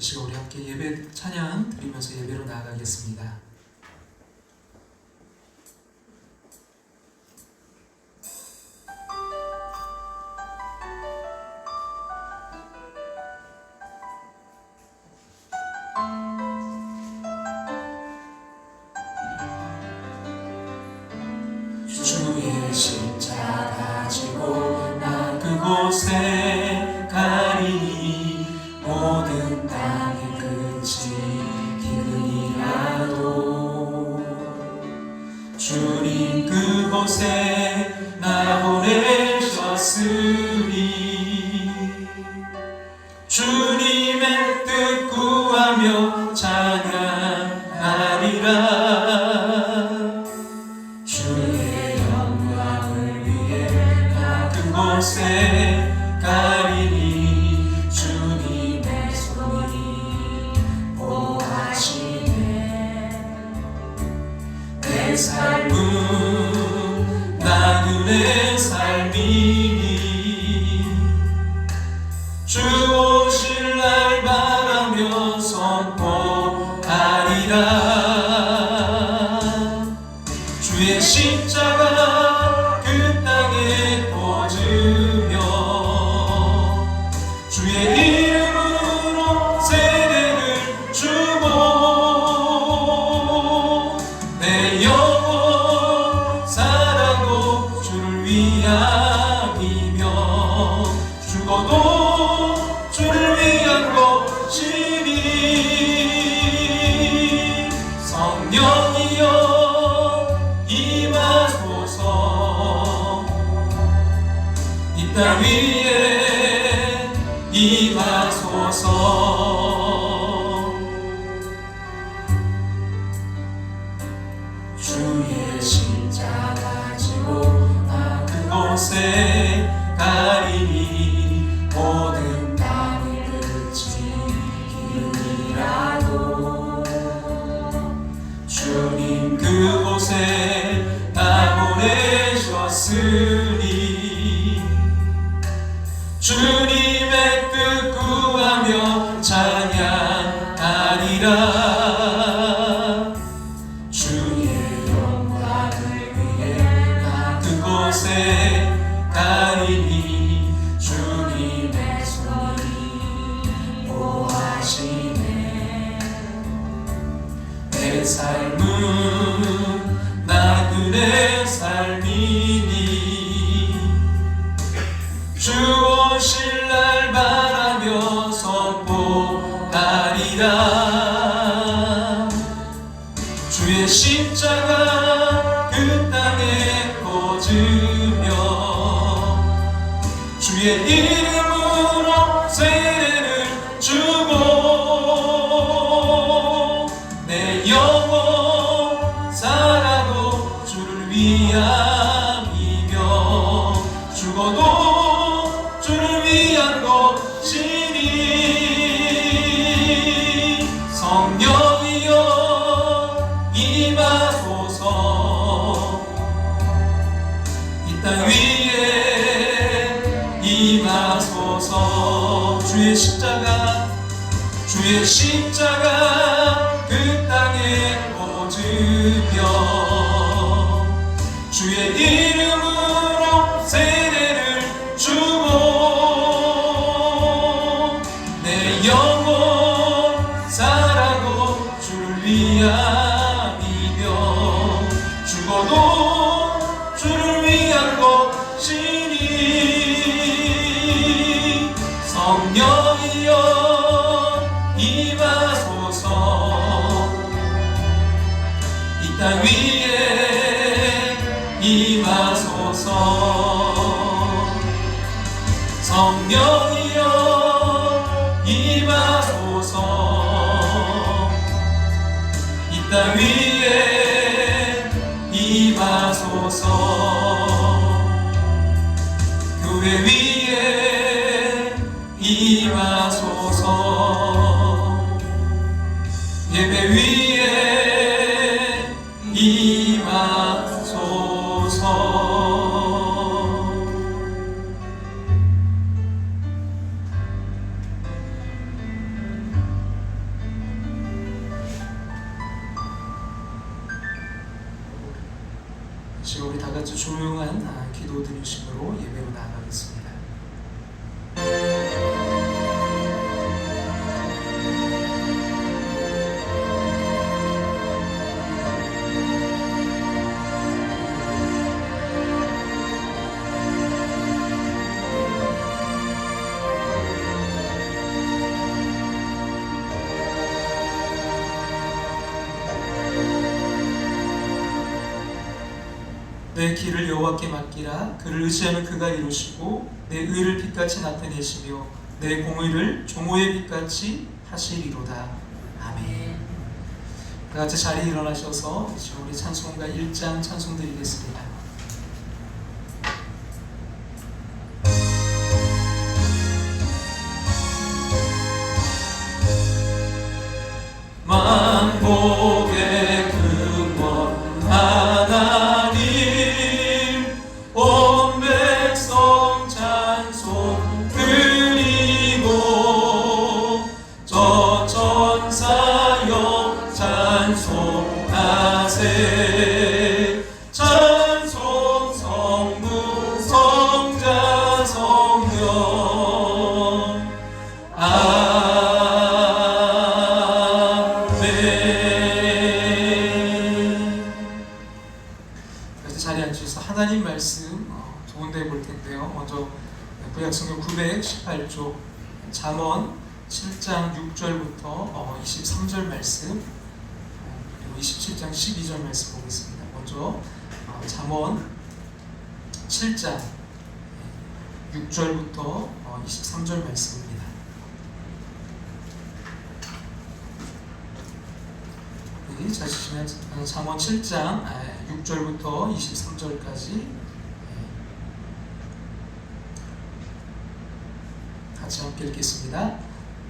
이 시간 우리 함께 예배 찬양 드리면서 예배로 나아가겠습니다. 주의 십자가 지고 나 그곳에 가리니 모든 땅의 끝이 기근이라도 주님 그곳에 나 보내셨으니 주님의 뜻 구하며 찬양하리라. 주의 영광을 위해 나 그곳에 가리니 주님의 손이 보하시네. 내 삶은 나그네 삶이니 주 오실 날 바라며 선포하리라. 주의 십자가 그 땅에 꽂으며 주의 이름으로 세례를 주고 내 영혼 살아도 주를 위함이며 죽어도 주를 위한 것이니 성령이여 임하소서. 이 땅 위에 임하소서. 주의 십자가 지고 나 그곳에 가리니 모든 땅의 끝이 기근이라도 주님 그곳에 나 보내셨으니 주님의 뜻 구하며 찬양하리라. 주의 영광을 위해 나 그곳에 가리니 주님의 손이 보하시네. 내 삶은 나그네 삶이니 주 오실 날 바라며 선포하리라. 주의 십자가 그 땅에 꽂으며 주의 이름으로 세례를 주고 내 영혼 살아도 주를 위함이며 죽어도 주를 위한 것이니 성령이여 임하소서. 이 땅 위에 임하소서. 주의 십자가 그 땅에 꽂으며 주의 이름으로 세례를 주고 내 영혼 살아도 주를 위함이며 죽어도 주를 위한 것이니 성령이여 임하소서. 이 땅 위에 임하소서. 성령이여 임하소서. 이 땅 위에 임하소서. 교회 위에 임하소서. 예배 위에 임하소서. 지금 우리 다 같이 조용한 기도 드리심으로 예배로 나아가겠습니다. 내 길을 여호와께 맡기라. 그를 의지하면 그가 이루시고 내 의를 빛같이 나타내시며 내 공의를 종호의 빛같이 하시리로다. 아멘. 다 같이 자리에 일어나셔서 지금 우리 찬송가 1장 찬송 드리겠습니다. 만복의 근원 하나님, 온 백성 찬송 드리고 저 천사여 찬송하세. 찬송 성부 성자 성령 자리에 앉으셔서 하나님 말씀 두 군데 볼 텐데요. 먼저 구약성경 918쪽 잠언 7장 6절부터 23절 말씀, 그리고 27장 12절 말씀 보겠습니다. 먼저 잠언 7장 6절부터 23절 말씀입니다. 여기 자시면 잠언 7장 6절부터 23절까지 같이 함께 읽겠습니다.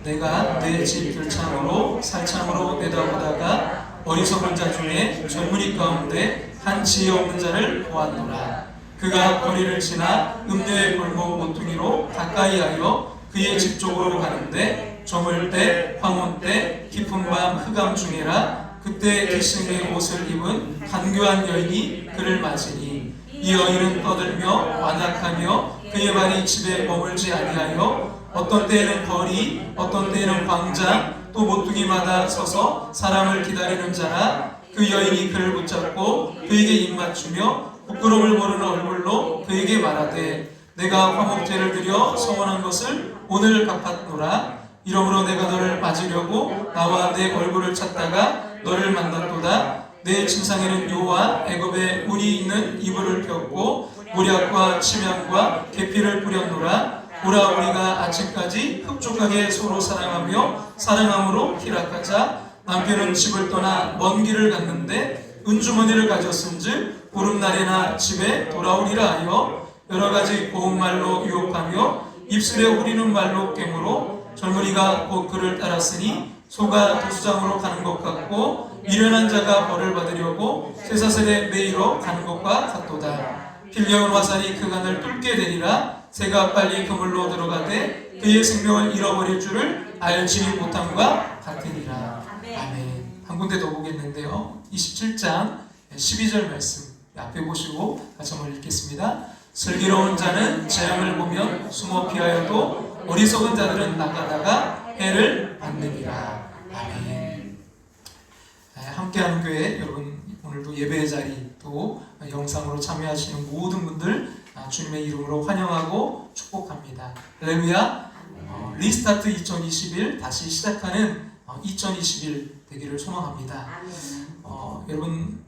내가 내 집 들창으로 살창으로 내다보다가 어리석은 자 중에 젊은이 가운데 한 지혜 없는 자를 보았노라. 그가 거리를 지나 음녀의 골목 모퉁이로 가까이 하여 그의 집 쪽으로 가는데 저물 때 황혼 때 깊은 밤 흑암 중에라. 그때 기싱의 옷을 입은 간교한 여인이 그를 맞으니 이 여인은 떠들며 완악하며 그의 발이 집에 머물지 아니하여 어떤 때에는 거리 어떤 때에는 광장 또 모퉁이마다 서서 사람을 기다리는 자라. 그 여인이 그를 붙잡고 그에게 입맞추며 부끄러움을 모르는 얼굴로 그에게 말하되 내가 화목제를 드려 서원한 것을 오늘 갚았노라. 이러므로 내가 너를 맞으려고 나와 내 얼굴을 찾다가 너를 만났도다. 내 침상에는 요와 애굽의 물이 있는 이불을 폈고 모략과 침향과 계피를 뿌렸노라. 보라, 우리가 아침까지 흡족하게 서로 사랑하며 사랑함으로 희락하자. 남편은 집을 떠나 먼 길을 갔는데 은주머니를 가졌은즉 보름날에나 집에 돌아오리라 하여 여러 가지 고운 말로 유혹하며 입술에 후리는 말로 깨물어 젊은이가 곧 그를 따랐으니 소가 도수장으로 가는 것 같고 미련한 자가 벌을 받으려고 쇠사슬에 매이러 가는 것과 같도다. 필려온 화살이 그 간을 뚫게 되리라. 새가 빨리 그물로 들어가되 그의 생명을 잃어버릴 줄을 알지 못함과 같으니라. 아멘. 한 군데 더 보겠는데요. 27장 12절 말씀 앞에 보시고 같이 한번 읽겠습니다. 슬기로운 자는 재앙을 보면 숨어 피하여도 어리석은 자들은 나가다가 해를 받느니라. 아멘. 함께하는 교회 여러분, 오늘도 예배의 자리 또 영상으로 참여하시는 모든 분들 주님의 이름으로 환영하고 축복합니다. 할렐루야. 리스타트 2021 다시 시작하는 2021 되기를 소망합니다. 여러분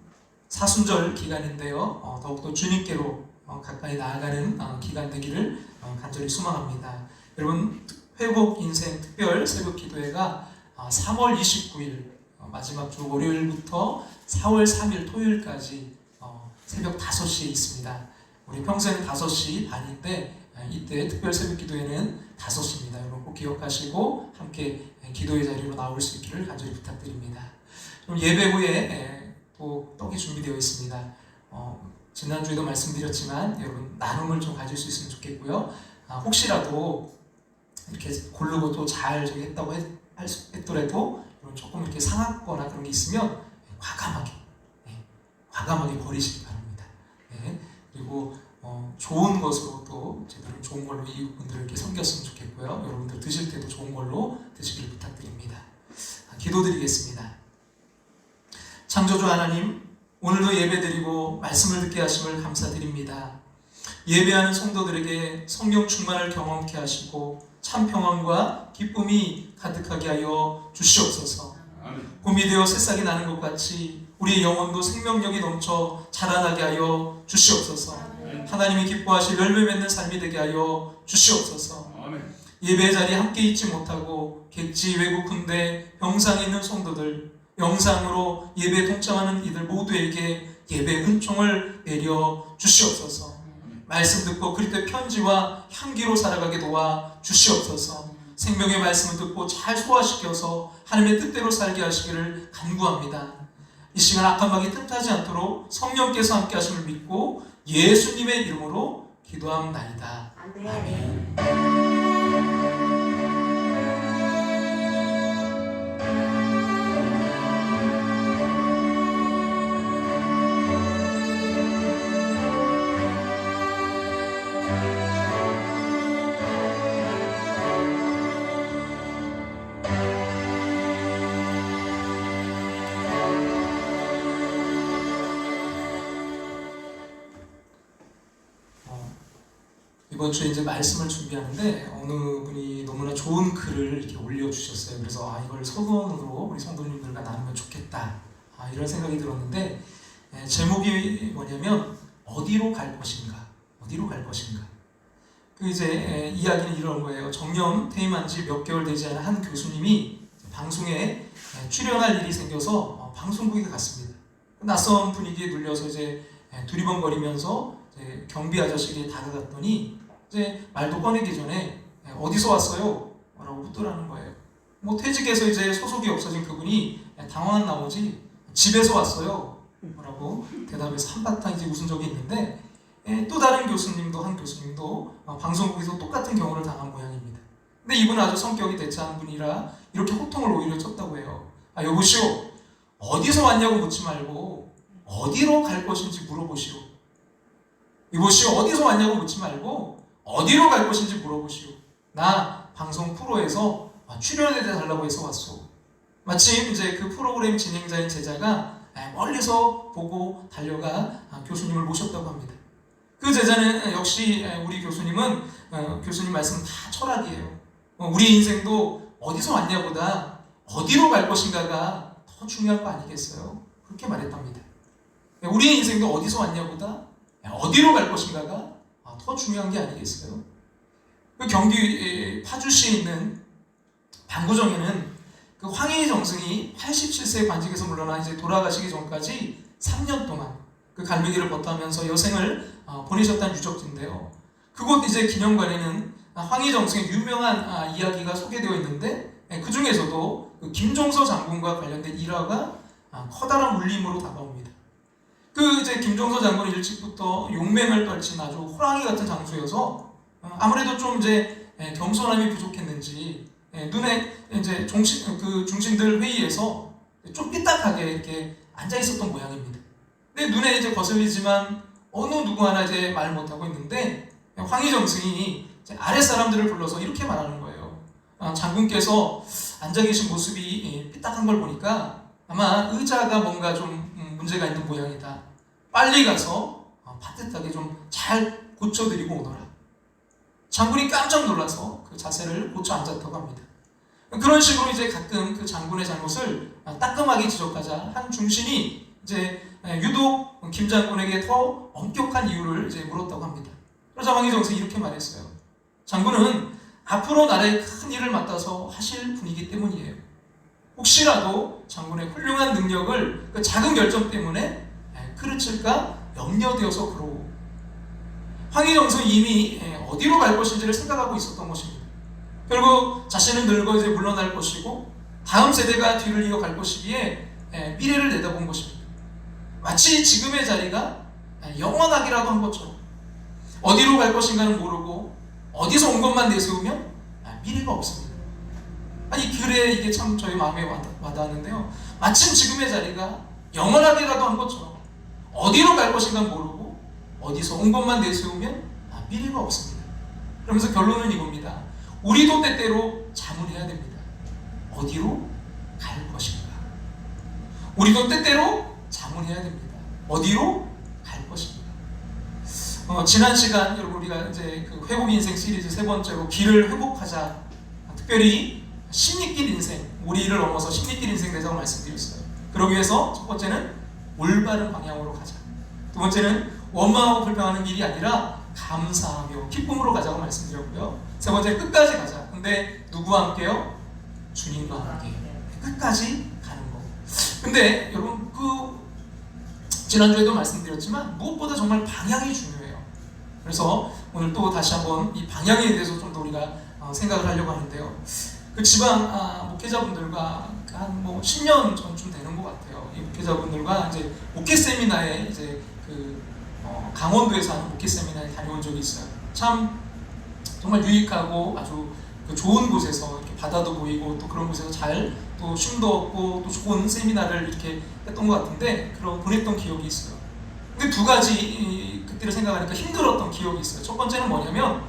사순절 기간인데요. 더욱더 주님께로 가까이 나아가는 기간 되기를 간절히 소망합니다. 여러분 회복 인생 특별 새벽 기도회가 3월 29일 마지막 주 월요일부터 4월 3일 토요일까지 새벽 5시에 있습니다. 우리 평소에는 5시 반인데 이때 특별 새벽 기도회는 5시입니다. 여러분 꼭 기억하시고 함께 기도의 자리로 나올 수 있기를 간절히 부탁드립니다. 그럼 예배 후에 또 떡이 준비되어 있습니다. 지난주에도 말씀드렸지만 여러분 나눔을 좀 가질 수 있으면 좋겠고요. 혹시라도 이렇게 고르고 또 잘 했다고 했더라도 조금 이렇게 상하거나 그런 게 있으면 과감하게 버리시기 바랍니다. 그리고 좋은 것으로 또 제대로 좋은 걸로 이분들에게 섬겼으면 좋겠고요. 여러분들 드실 때도 좋은 걸로 드시길 부탁드립니다. 기도드리겠습니다. 창조주 하나님, 오늘도 예배드리고 말씀을 듣게 하심을 감사드립니다. 예배하는 성도들에게 성령 충만을 경험케 하시고 참 평안과 기쁨이 가득하게 하여 주시옵소서. 봄이 되어 새싹이 나는 것 같이 우리의 영혼도 생명력이 넘쳐 자라나게 하여 주시옵소서. 하나님이 기뻐하실 열매 맺는 삶이 되게 하여 주시옵소서. 예배 자리에 함께 있지 못하고 객지 외국 군대 병상에 있는 성도들, 영상으로 예배에 동참하는 이들 모두에게 예배 은총을 내려 주시옵소서. 말씀 듣고 그리스도의 편지와 향기로 살아가게 도와 주시옵소서. 생명의 말씀을 듣고 잘 소화시켜서 하나님의 뜻대로 살게 하시기를 간구합니다. 이 시간 악한 마귀 틈타지 않도록 성령께서 함께 하심을 믿고 예수님의 이름으로 기도합나이다. 아멘. 이번 주에 이제 말씀을 준비하는데 어느 분이 너무나 좋은 글을 이렇게 올려주셨어요. 그래서 이걸 서론으로 우리 성도님들과 나누면 좋겠다, 이런 생각이 들었는데, 제목이 뭐냐면 어디로 갈 것인가, 어디로 갈 것인가. 그 이제 이야기는 이런 거예요. 정년 퇴임한 지 몇 개월 되지 않은 한 교수님이 방송에 출연할 일이 생겨서 방송국에 갔습니다. 낯선 분위기에 눌려서 이제 두리번거리면서 경비 아저씨에게 다가갔더니 이제 말도 꺼내기 전에 어디서 왔어요? 라고 묻더라는 거예요. 뭐 퇴직해서 이제 소속이 없어진 그분이 당황한 나머지 집에서 왔어요 라고 대답해서 한바탕 이제 웃은 적이 있는데, 또 다른 교수님도, 한 교수님도 방송국에서 똑같은 경우를 당한 모양입니다. 근데 이분은 아주 성격이 대차한 분이라 이렇게 호통을 오히려 쳤다고 해요. 여보시오, 어디서 왔냐고 묻지 말고 어디로 갈 것인지 물어보시오. 이보시오, 어디서 왔냐고 묻지 말고 어디로 갈 것인지 물어보시오. 나 방송 프로에서 출연해 달라고 해서 왔소. 마침 이제 그 프로그램 진행자인 제자가 멀리서 보고 달려가 교수님을 모셨다고 합니다. 그 제자는 역시 우리 교수님은 교수님 말씀 다 철학이에요. 우리 인생도 어디서 왔냐보다 어디로 갈 것인가가 더 중요한 거 아니겠어요? 그렇게 말했답니다. 우리의 인생도 어디서 왔냐보다 어디로 갈 것인가가 더 중요한 게 아니겠어요? 그 경기 파주시에 있는 방구정에는 그 황희정승이 87세의 관직에서 물러나 이제 돌아가시기 전까지 3년 동안 그 갈매기를 버타면서 여생을 보내셨다는 유적지인데요. 그곳 이제 기념관에는 황희정승의 유명한 이야기가 소개되어 있는데, 그 중에서도 그 김종서 장군과 관련된 일화가 커다란 울림으로 다가옵니다. 그 이제 김종서 장군은 일찍부터 용맹을 떨친 아주 호랑이 같은 장수여서 아무래도 좀 이제 겸손함이 부족했는지 눈에 이제 중신들 회의에서 좀 삐딱하게 이렇게 앉아 있었던 모양입니다. 근데 눈에 이제 거슬리지만 어느 누구 하나 이제 말 못하고 있는데, 황희정승이 아랫 사람들을 불러서 이렇게 말하는 거예요. 장군께서 앉아 계신 모습이 삐딱한 걸 보니까 아마 의자가 뭔가 좀 문제가 있는 모양이다. 빨리 가서 파듯하게 좀 잘 고쳐드리고 오너라. 장군이 깜짝 놀라서 그 자세를 고쳐 앉았다고 합니다. 그런 식으로 이제 가끔 그 장군의 잘못을 따끔하게 지적하자 한 중신이 이제 유독 김 장군에게 더 엄격한 이유를 이제 물었다고 합니다. 그러자 황희정승이 이렇게 말했어요. 장군은 앞으로 나라의 큰 일을 맡아서 하실 분이기 때문이에요. 혹시라도 장군의 훌륭한 능력을 그 작은 결정 때문에 그르칠까 염려되어서 그러고, 황희정승은 이미 어디로 갈 것인지를 생각하고 있었던 것입니다. 결국 자신은 늙어 이제 물러날 것이고 다음 세대가 뒤를 이어갈 것이기에 미래를 내다본 것입니다. 마치 지금의 자리가 영원하기라도 한 것처럼 어디로 갈 것인가는 모르고 어디서 온 것만 내세우면 미래가 없습니다. 그래 이게 참 저희 마음에 와닿는데요. 마침 지금의 자리가 영원하기라도 한 것처럼 어디로 갈 것인가 모르고 어디서 온 것만 내세우면 미래가 없습니다. 그러면서 결론은 이겁니다. 우리도 때때로 자문해야 됩니다. 어디로 갈 것인가? 우리도 때때로 자문해야 됩니다. 어디로 갈 것인가? 지난 시간 여러분 우리가 이제 그 회복 인생 시리즈 세 번째로 길을 회복하자, 특별히 십리길 인생, 우리를 넘어서 십리길 인생 되자고 말씀드렸어요. 그러기 위해서 첫 번째는 올바른 방향으로 가자. 두 번째는 원망하고 불평하는 길이 아니라 감사하며 기쁨으로 가자고 말씀드렸고요. 세 번째 끝까지 가자. 근데 누구와 함께요? 주님과 함께 끝까지 가는 거. 근데 여러분 지난주에도 말씀드렸지만 무엇보다 정말 방향이 중요해요. 그래서 오늘 또 다시 한번 이 방향에 대해서 좀 더 우리가 생각을 하려고 하는데요. 그 지방 목회자분들과 한 10년 전쯤 되는 것 같아요. 이 목회자분들과 이제 목회 세미나에 이제 강원도에서 하는 목회 세미나에 다녀온 적이 있어요. 참 정말 유익하고 아주 좋은 곳에서 이렇게 바다도 보이고 또 그런 곳에서 잘 또 쉼도 얻고 또 좋은 세미나를 이렇게 했던 것 같은데 보냈던 기억이 있어요. 근데 두 가지 그때를 생각하니까 힘들었던 기억이 있어요. 첫 번째는 뭐냐면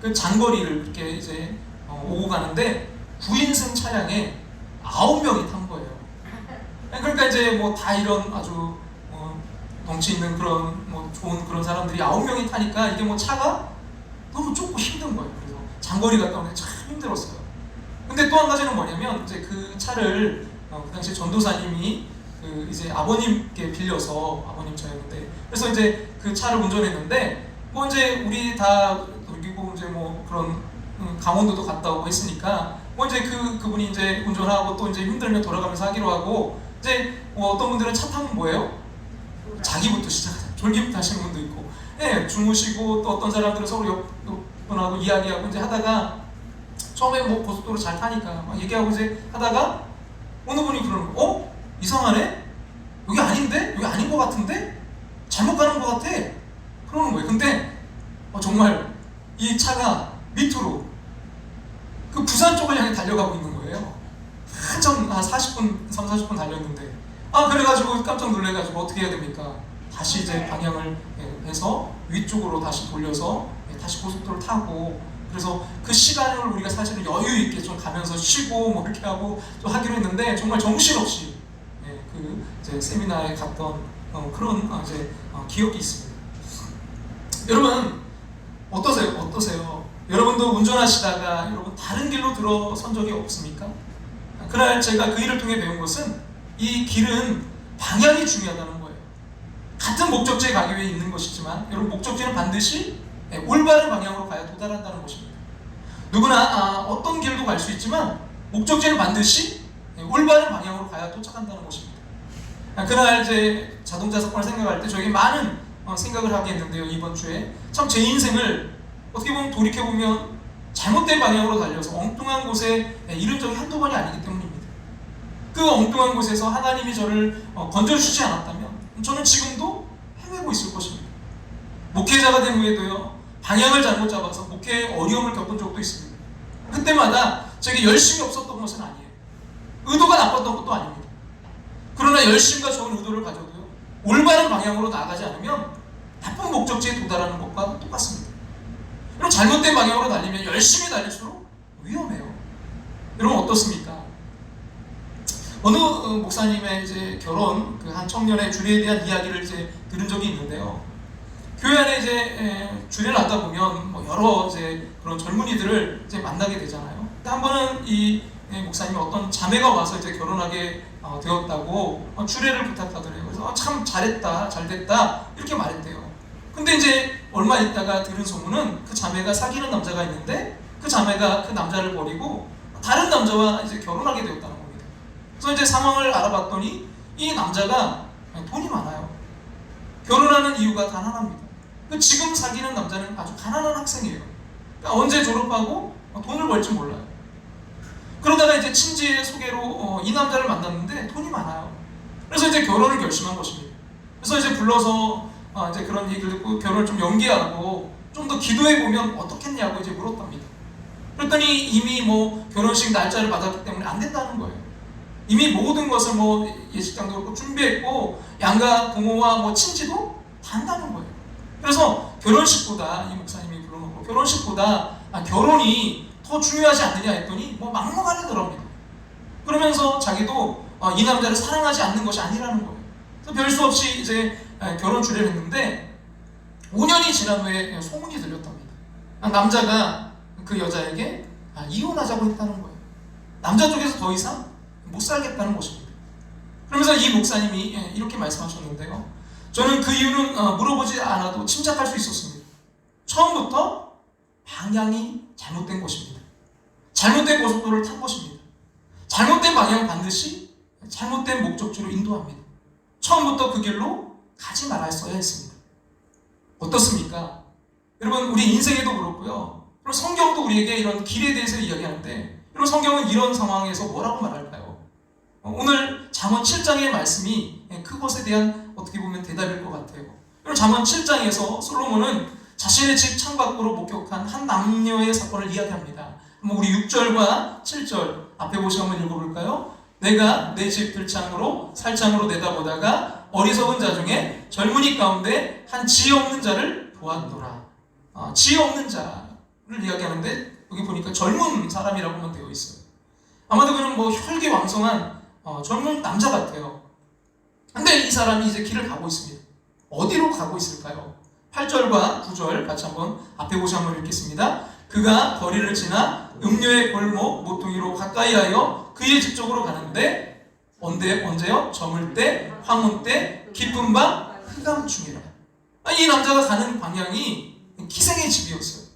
그 장거리를 이렇게 이제 오고 가는데 9인승 차량에 9명이 탄 거예요. 그러니까 이제 다 이런 아주 덩치 있는 그런 좋은 그런 사람들이 9명이 타니까 이게 차가 너무 좁고 힘든 거예요. 그래서 장거리 갔다 오는데 참 힘들었어요. 근데 또 한 가지는 뭐냐면 이제 그 차를 그 당시 전도사님이 이제 아버님께 빌려서 아버님 차였는데 그래서 이제 그 차를 운전했는데 이제 우리 다 그리고 이제 그런 강원도도 갔다 오고 했으니까 이제 그분이 이제 운전하고 또 이제 힘들면 돌아가면서 하기로 하고 이제 어떤 분들은 차 타면 뭐예요? 자기부터 시작하잖아요. 졸기부터 하시는 분도 있고, 주무시고 또 어떤 사람들은 서로 옆분하고 이야기하고 이제 하다가 처음에 고속도로 잘 타니까 막 얘기하고 이제 하다가 어느 분이 그러는 거예요. 이상하네? 여기 아닌데? 여기 아닌 것 같은데? 잘못 가는 것 같아? 그러는 거예요. 근데 정말 이 차가 밑으로 그 부산 쪽을 향해 달려가고 있는 거예요. 한참 40분, 40분 달렸는데 그래가지고 깜짝 놀래가지고 어떻게 해야 됩니까? 다시 이제 방향을 해서 위쪽으로 다시 돌려서 다시 고속도로를 타고 그래서 그 시간을 우리가 사실은 여유 있게 좀 가면서 쉬고 이렇게 하고 좀 하기로 했는데 정말 정신없이 그 이제 세미나에 갔던 그런 이제 기억이 있습니다. 여러분 어떠세요? 여러분도 운전하시다가 여러분 다른 길로 들어선 적이 없습니까? 그날 제가 그 일을 통해 배운 것은 이 길은 방향이 중요하다는 거예요. 같은 목적지에 가기 위해 있는 것이지만 여러분 목적지는 반드시 올바른 방향으로 가야 도달한다는 것입니다. 누구나 어떤 길도 갈 수 있지만 목적지는 반드시 올바른 방향으로 가야 도착한다는 것입니다. 그날 이제 자동차 사건을 생각할 때 저에게 많은 생각을 하게 했는데요. 이번 주에 참 제 인생을 어떻게 보면 돌이켜보면 잘못된 방향으로 달려서 엉뚱한 곳에 이른 적이 한두 번이 아니기 때문입니다. 그 엉뚱한 곳에서 하나님이 저를 건져주시지 않았다면 저는 지금도 헤매고 있을 것입니다. 목회자가 된 후에도요, 방향을 잘못 잡아서 목회에 어려움을 겪은 적도 있습니다. 그때마다 제게 열심이 없었던 것은 아니에요. 의도가 나빴던 것도 아닙니다. 그러나 열심과 좋은 의도를 가져도요, 올바른 방향으로 나아가지 않으면 나쁜 목적지에 도달하는 것과 똑같습니다. 여러분 잘못된 방향으로 달리면 열심히 달릴수록 위험해요. 여러분 어떻습니까? 어느 목사님의 이제 결혼 한 청년의 주례에 대한 이야기를 이제 들은 적이 있는데요. 교회 안에 이제 주례를 하다 보면 여러 이제 그런 젊은이들을 이제 만나게 되잖아요. 한 번은 이 목사님이 어떤 자매가 와서 이제 결혼하게 되었다고 주례를 부탁하더래요. 그래서 참 잘했다, 잘됐다 이렇게 말했대요. 근데 이제 얼마 있다가 들은 소문은 그 자매가 사귀는 남자가 있는데 그 자매가 그 남자를 버리고 다른 남자와 이제 결혼하게 되었다는 겁니다. 그래서 이제 상황을 알아봤더니 이 남자가 돈이 많아요. 결혼하는 이유가 단 하나입니다. 지금 사귀는 남자는 아주 가난한 학생이에요. 그러니까 언제 졸업하고 돈을 벌지 몰라요. 그러다가 이제 친지의 소개로 이 남자를 만났는데 돈이 많아요. 그래서 이제 결혼을 결심한 것입니다. 그래서 이제 불러서 이제 그런 얘기를 듣고 결혼을 좀 연기하고 좀 더 기도해 보면 어떻겠냐고 이제 물었답니다. 그랬더니 이미 결혼식 날짜를 받았기 때문에 안 된다는 거예요. 이미 모든 것을 예식장도 그렇고 준비했고 양가 부모와 친지도 다 한다는 거예요. 그래서 결혼식보다 이 목사님이 불러놓고 결혼식보다 결혼이 더 중요하지 않느냐 했더니 뭐 막무가내 그럽니다. 그러면서 자기도 이 남자를 사랑하지 않는 것이 아니라는 거예요. 그래서 별 수 없이 이제 결혼 주례를 했는데 5년이 지난 후에 소문이 들렸답니다. 남자가 그 여자에게 이혼하자고 했다는 거예요. 남자 쪽에서 더 이상 못 살겠다는 것입니다. 그러면서 이 목사님이 이렇게 말씀하셨는데요. 저는 그 이유는 물어보지 않아도 짐작할 수 있었습니다. 처음부터 방향이 잘못된 것입니다. 잘못된 고속도로를 탄 것입니다. 잘못된 방향 반드시 잘못된 목적지로 인도합니다. 처음부터 그 길로 가지 말았어야 했습니다. 어떻습니까? 여러분, 우리 인생에도 그렇고요. 그리고 성경도 우리에게 이런 길에 대해서 이야기하는데, 그리고 성경은 이런 상황에서 뭐라고 말할까요? 오늘 잠언 7장의 말씀이 그것에 대한 어떻게 보면 대답일 것 같아요. 그리고 잠언 7장에서 솔로몬은 자신의 집 창밖으로 목격한 한 남녀의 사건을 이야기합니다. 우리 6절과 7절 앞에 보시 한번 읽어볼까요? 내가 내 집 들창으로 살창으로 내다보다가 어리석은 자 중에 젊은이 가운데 한 지혜 없는 자를 보았노라. 지혜 없는 자를 이야기하는데 여기 보니까 젊은 사람이라고만 되어 있어요. 아마도 그는 뭐 혈기왕성한 젊은 남자 같아요. 근데 이 사람이 이제 길을 가고 있습니다. 어디로 가고 있을까요? 8절과 9절 같이 한번 앞에 보시 한번 읽겠습니다. 그가 거리를 지나 음녀의 골목 모퉁이로 가까이 하여 그의 집 쪽으로 가는데 언제요? 저물 때, 황혼 때, 깊은 밤, 흑암중이라. 이 남자가 가는 방향이 기생의 집이었어요.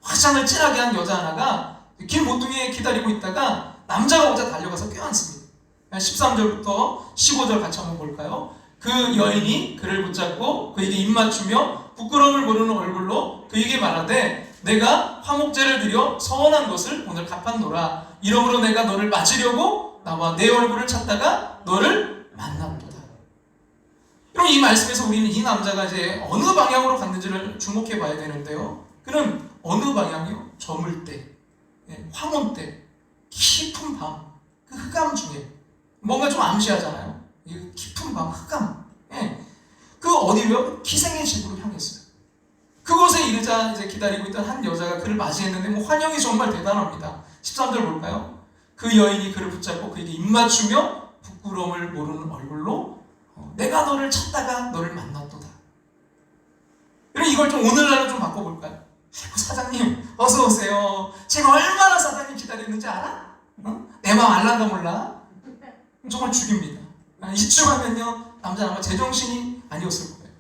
화장을 진하게 한 여자 하나가 길 모퉁이에 기다리고 있다가 남자가 오자 달려가서 껴안습니다. 13절부터 15절 같이 한번 볼까요? 그 여인이 그를 붙잡고 그에게 입맞추며 부끄러움을 모르는 얼굴로 그에게 말하되 내가 화목제를 드려 서원한 것을 오늘 갚았노라. 이러므로 내가 너를 맞으려고 나와 내 얼굴을 찾다가 너를 만났도다. 그럼 이 말씀에서 우리는 이 남자가 이제 어느 방향으로 갔는지를 주목해 봐야 되는데요. 그는 어느 방향이요? 저물 때, 황혼 때, 깊은 밤, 그 흑암 중에 뭔가 좀 암시하잖아요. 깊은 밤, 흑암. 그 어디로요? 기생의 집으로 향했어요. 그곳에 이르자 이제 기다리고 있던 한 여자가 그를 맞이했는데 뭐 환영이 정말 대단합니다. 13절 볼까요? 그 여인이 그를 붙잡고 그에게 입맞추며 부끄러움을 모르는 얼굴로 내가 너를 찾다가 너를 만났도다. 그럼 이걸 좀 오늘날로 좀 바꿔볼까요? 아이고 사장님 어서 오세요. 제가 얼마나 사장님 기다렸는지 알아? 내 마음 알란가 몰라? 정말 죽입니다. 이쯤 하면요 남자는 아마 제정신이 아니었을 거예요.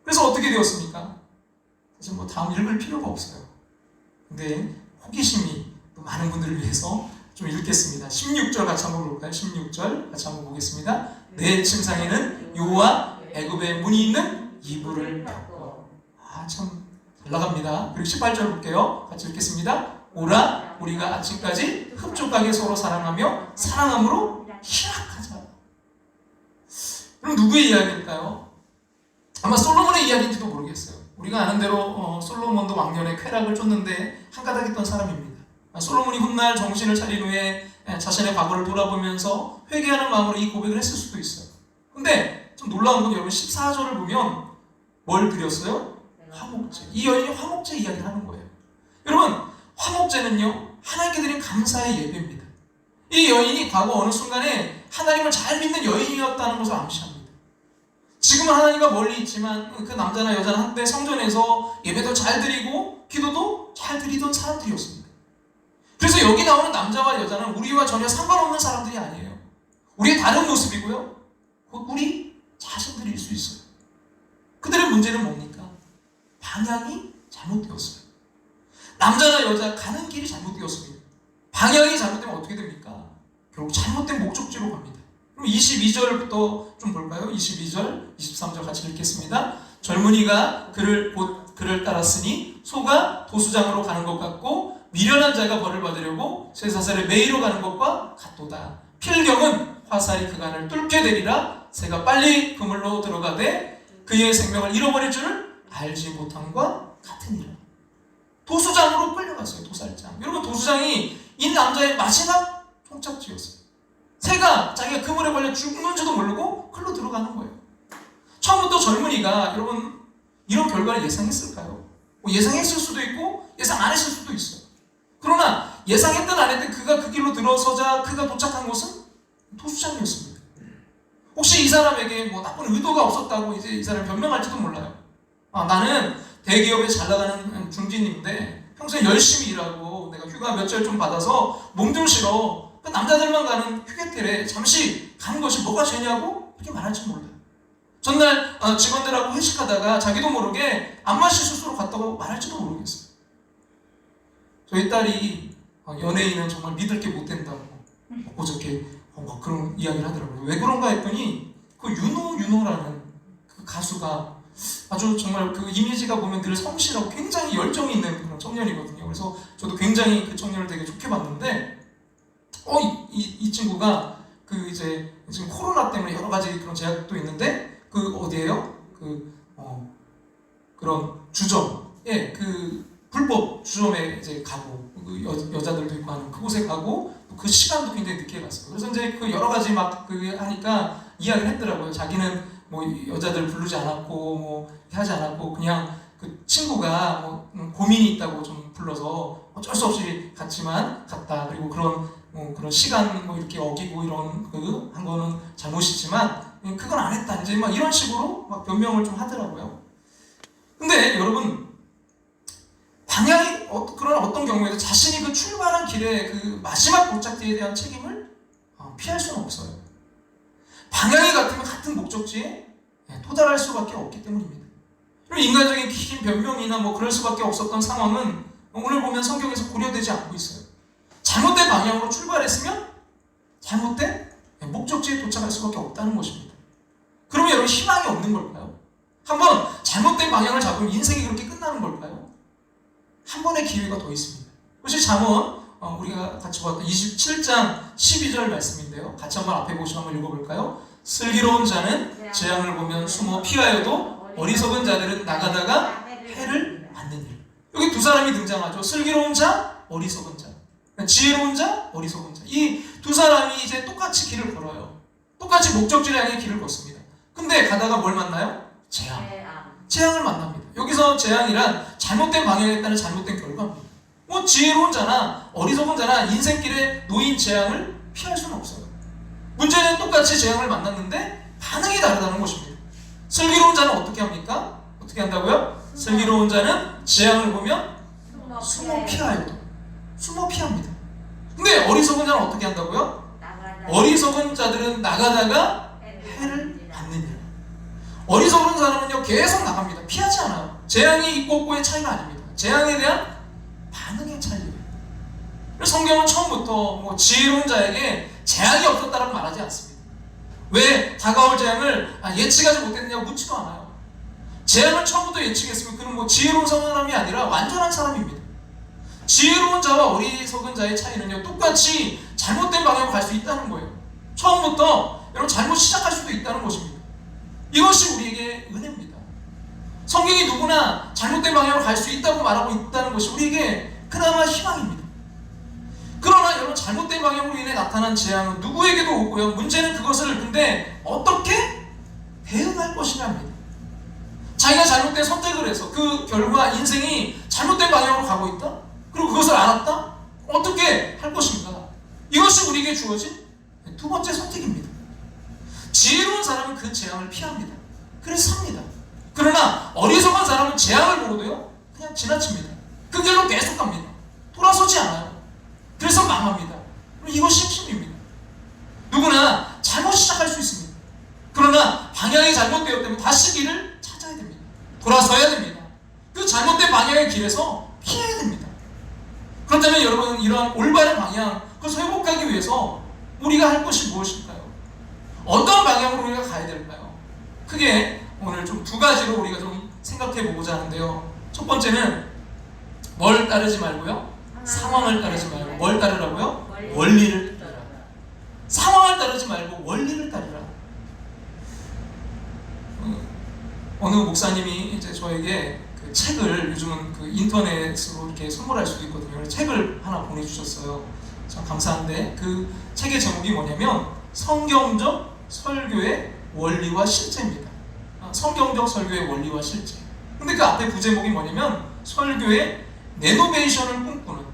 그래서 어떻게 되었습니까? 사실 뭐 다음 읽을 필요가 없어요. 근데 호기심이 또 많은 분들을 위해서 좀 읽겠습니다. 16절 같이 한번 볼까요? 16절 같이 한번 보겠습니다. 내 침상에는 요와 애굽의 문이 있는 이불을 덮고. 참 잘 나갑니다. 그리고 18절 볼게요. 같이 읽겠습니다. 오라 우리가 아침까지 흡족하게 서로 사랑하며 사랑함으로 희락하자. 그럼 누구의 이야기일까요? 아마 솔로몬의 이야기인지도 모르겠어요. 우리가 아는 대로 솔로몬도 왕년에 쾌락을 쫓는데 한가닥했던 사람입니다. 솔로몬이 훗날 정신을 차린 후에 자신의 과거를 돌아보면서 회개하는 마음으로 이 고백을 했을 수도 있어요. 근데 좀 놀라운 건 여러분 14절을 보면 뭘 드렸어요? 화목제. 이 여인이 화목제 이야기를 하는 거예요. 여러분 화목제는요 하나님께 드린 감사의 예배입니다. 이 여인이 과거 어느 순간에 하나님을 잘 믿는 여인이었다는 것을 암시합니다. 지금은 하나님과 멀리 있지만 그 남자나 여자는 한때 성전에서 예배도 잘 드리고 기도도 잘 드리던 사람들이었습니다. 그래서 여기 나오는 남자와 여자는 우리와 전혀 상관없는 사람들이 아니에요. 우리의 다른 모습이고요. 곧 우리 자신들일 수 있어요. 그들의 문제는 뭡니까? 방향이 잘못되었어요. 남자나 여자 가는 길이 잘못되었습니다. 방향이 잘못되면 어떻게 됩니까? 결국 잘못된 목적지로 갑니다. 그럼 22절부터 좀 볼까요? 22절, 23절 같이 읽겠습니다. 젊은이가 그를 따랐으니 소가 도수장으로 가는 것 같고 미련한 자가 벌을 받으려고 쇠사슬의 매이로 가는 것과 같도다. 필경은 화살이 그간을 뚫게 되리라. 새가 빨리 그물로 들어가되 그의 생명을 잃어버릴 줄을 알지 못함과 같으니라. 도수장으로 끌려갔어요. 도살장. 여러분 도수장이 이 남자의 마지막 종착지였어요. 새가 자기가 그물에 걸려 죽는지도 모르고 흘러 들어가는 거예요. 처음부터 젊은이가 여러분 이런 결과를 예상했을까요? 뭐 예상했을 수도 있고 예상 안 했을 수도 있어요. 그러나 예상했든 안 했든 그가 그 길로 들어서자 그가 도착한 곳은 토수장이었습니다. 혹시 이 사람에게 뭐 나쁜 의도가 없었다고 이제 이 사람이 변명할지도 몰라요. 나는 대기업에 잘 나가는 중진인데 평소에 열심히 일하고 내가 휴가 몇 절 좀 받아서 몸 좀 실어. 그 남자들만 가는 휴게틀에 잠시 가는 것이 뭐가 죄냐고 이렇게 말할지 몰라요. 전날 직원들하고 회식하다가 자기도 모르게 안마 실수로 갔다고 말할지도 모르겠어요. 저희 딸이 연예인은 정말 믿을 게 못 된다고 어저께 막 그런 이야기를 하더라고요. 왜 그런가 했더니 그 윤호라는 그 가수가 아주 정말 그 이미지가 보면 늘 성실하고 굉장히 열정이 있는 그런 청년이거든요. 그래서 저도 굉장히 그 청년을 되게 좋게 봤는데 이 친구가 그 이제 지금 코로나 때문에 여러 가지 그런 제약도 있는데 그 어디에요? 그런 주점에 그 불법 주점에 이제 가고 그 여자들도 있고 하는 그곳에 가고 그 시간도 굉장히 늦게 갔어요. 그래서 이제 그 여러 가지 막 그 하니까 이야기를 했더라고요. 자기는 뭐 여자들 부르지 않았고 뭐 하지 않았고 그냥 그 친구가 뭐 고민이 있다고 좀 불러서 어쩔 수 없이 갔다. 그리고 그런 시간 뭐 이렇게 어기고 이런 그 한 거는 잘못이지만 그건 안 했다. 이제 막 이런 식으로 막 변명을 좀 하더라고요. 근데 여러분 방향이 그런 어떤 경우에도 자신이 그 출발한 길의 그 마지막 도착지에 대한 책임을 피할 수는 없어요. 방향이 같으면 같은 목적지에 도달할 수밖에 없기 때문입니다. 그럼 인간적인 긴 변명이나 뭐 그럴 수밖에 없었던 상황은 오늘 보면 성경에서 고려되지 않고 있어요. 잘못된 방향으로 출발했으면 잘못된 목적지에 도착할 수밖에 없다는 것입니다. 그러면 여러분 희망이 없는 걸까요? 한번 잘못된 방향을 잡으면 인생이 그렇게 끝나는 걸까요? 한 번의 기회가 더 있습니다. 그것이 잠언 우리가 같이 봤던 27장 12절 말씀인데요. 같이 한번 앞에 보시고 한번 읽어볼까요? 슬기로운 자는 재앙을 보면 숨어 피하여도 어리석은 자들은 나가다가 해를 받는 일. 여기 두 사람이 등장하죠. 슬기로운 자, 어리석은 자. 지혜로운 자, 어리석은 자. 이 두 사람이 이제 똑같이 길을 걸어요. 똑같이 목적지를 향해 길을 걷습니다. 근데 가다가 뭘 만나요? 재앙을 만납니다. 여기서 재앙이란 잘못된 방향에 따른 잘못된 결과입니다. 뭐 지혜로운 자나 어리석은 자나 인생길에 놓인 재앙을 피할 수는 없어요. 문제는 똑같이 재앙을 만났는데 반응이 다르다는 것입니다. 슬기로운 자는 어떻게 합니까? 어떻게 한다고요? 슬기로운 자는 재앙을 보면 숨어 피합니다. 근데 어리석은 자는 어떻게 한다고요? 어리석은 자들은 나가다가 해를 받는 일. 어리석은 사람은요 계속 나갑니다. 피하지 않아요. 재앙이 있고 없고의 차이가 아닙니다. 재앙에 대한 반응의 차이예요. 성경은 처음부터 뭐 지혜로운 자에게 재앙이 없었다라고 말하지 않습니다. 왜 다가올 재앙을 예측하지 못했느냐고 묻지도 않아요. 재앙을 처음부터 예측했으면 그는 뭐 지혜로운 사람이 아니라 완전한 사람입니다. 지혜로운 자와 어리석은 자의 차이는요 똑같이 잘못된 방향으로 갈 수 있다는 거예요. 처음부터 여러분 잘못 시작할 수도 있다는 것입니다. 이것이 우리에게 은혜입니다. 성경이 누구나 잘못된 방향으로 갈 수 있다고 말하고 있다는 것이 우리에게 그나마 희망입니다. 그러나 여러분 잘못된 방향으로 인해 나타난 재앙은 누구에게도 오고요. 문제는 그것을 근데 어떻게 대응할 것이냐입니다. 자기가 잘못된 선택을 해서 그 결과 인생이 잘못된 방향으로 가고 있다? 그리고 그것을 알았다? 어떻게 할 것인가? 이것이 우리에게 주어진 두 번째 선택입니다. 지혜로운 사람은 그 재앙을 피합니다. 그래서 삽니다. 그러나 어리석은 사람은 재앙을 보고도요 그냥 지나칩니다. 그 길로 계속 갑니다. 돌아서지 않아요. 그래서 망합니다. 이것이 핵심입니다. 누구나 잘못 시작할 수 있습니다. 그러나 방향이 잘못되었다면 다시 길을 찾아야 됩니다. 돌아서야 됩니다. 그 잘못된 방향의 길에서 피해야 됩니다. 그렇다면 여러분 이러한 올바른 방향 그것을 회복하기 위해서 우리가 할 것이 무엇일까요? 어떤 방향으로 우리가 가야 될까요? 크게 오늘 좀 두 가지로 우리가 좀 생각해 보고자 하는데요. 첫 번째는 뭘 따르지 말고요. 상황을 따르지 말고 뭘 따르라고요? 원리를 따르라. 상황을 따르지 말고 원리를 따르라. 어느 목사님이 이제 저에게 그 책을 요즘은 그 인터넷으로 이렇게 선물할 수도 있거든요. 그래서 책을 하나 보내주셨어요. 참 감사한데 그 책의 제목이 뭐냐면 성경적 설교의 원리와 실제입니다. 성경적 설교의 원리와 실제. 근데 그 앞에 부제목이 뭐냐면 설교의 레노베이션을 꿈꾸는,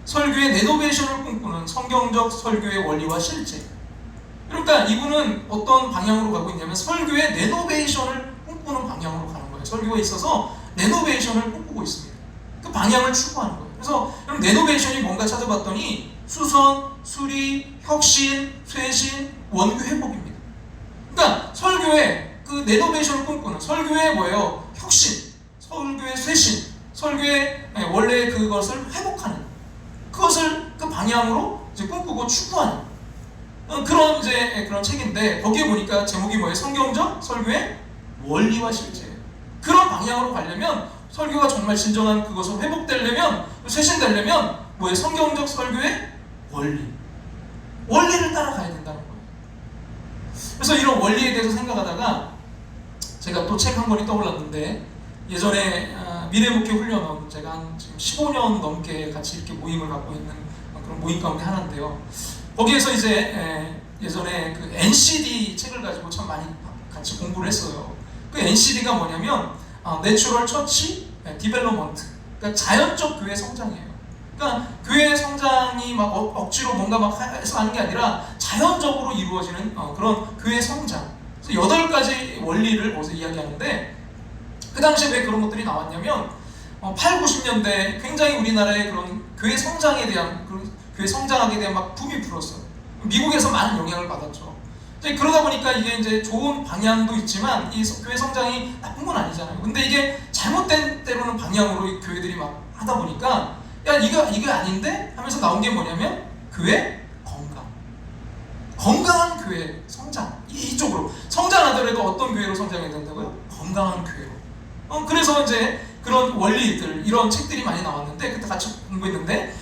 설교의 레노베이션을 꿈꾸는 성경적 설교의 원리와 실제. 그러니까 이분은 어떤 방향으로 가고 있냐면 설교의 레노베이션을 꿈꾸는 방향으로 가는 거예요. 설교에 있어서 레노베이션을 꿈꾸고 있습니다. 그 방향을 추구하는 거예요. 그래서 그럼 레노베이션이 뭔가 찾아봤더니 수선, 수리, 혁신, 쇄신, 원교 회복입니다. 그러니까 설교의 그 레노베이션을 꿈꾸는, 설교의 뭐예요? 혁신, 설교의 쇄신, 설교의 원래 그것을 회복하는, 그것을 그 방향으로 이제 꿈꾸고 추구하는 그런 이제 그런 책인데, 거기에 보니까 제목이 뭐예요? 성경적 설교의 원리와 실제. 그런 방향으로 가려면, 설교가 정말 진정한 그것을 회복되려면, 쇄신되려면 뭐예요? 성경적 설교의 원리를 따라가야 된다는 거예요. 그래서 이런 원리에 대해서 생각하다가 제가 또 책 한 권이 떠올랐는데, 예전에 미래목회 훈련원, 제가 한 지금 15년 넘게 같이 이렇게 모임을 갖고 있는 그런 모임 가운데 하나인데요. 거기에서 이제 예전에 그 NCD 책을 가지고 참 많이 같이 공부를 했어요. 그 NCD가 뭐냐면 Natural Church Development, 그러니까 자연적 교회 성장이에요. 그러니까 교회 성장이 막 억지로 뭔가 막 해서 하는 게 아니라 자연적으로 이루어지는 그런 교회 성장. 그래서 8가지 원리를 거기서 이야기하는데, 그 당시에 왜 그런 것들이 나왔냐면 8, 90년대 굉장히 우리나라의 그런 교회 성장에 대한, 그런 교회 성장하게 대한 막 붐이 불었어요. 미국에서 많은 영향을 받았죠. 이제 그러다 보니까 이게 이제 좋은 방향도 있지만 이 교회 성장이 나쁜 건 아니잖아요. 근데 이게 잘못된 때로는 방향으로 이 교회들이 막 하다 보니까 야 이거 아닌데 하면서 나온 게 뭐냐면 교회 건강한 교회 성장, 이쪽으로 성장하더라도 어떤 교회로 성장해야 된다고요? 건강한 교회로. 그래서 이제 그런 원리들, 이런 책들이 많이 나왔는데, 그때 같이 공부했는데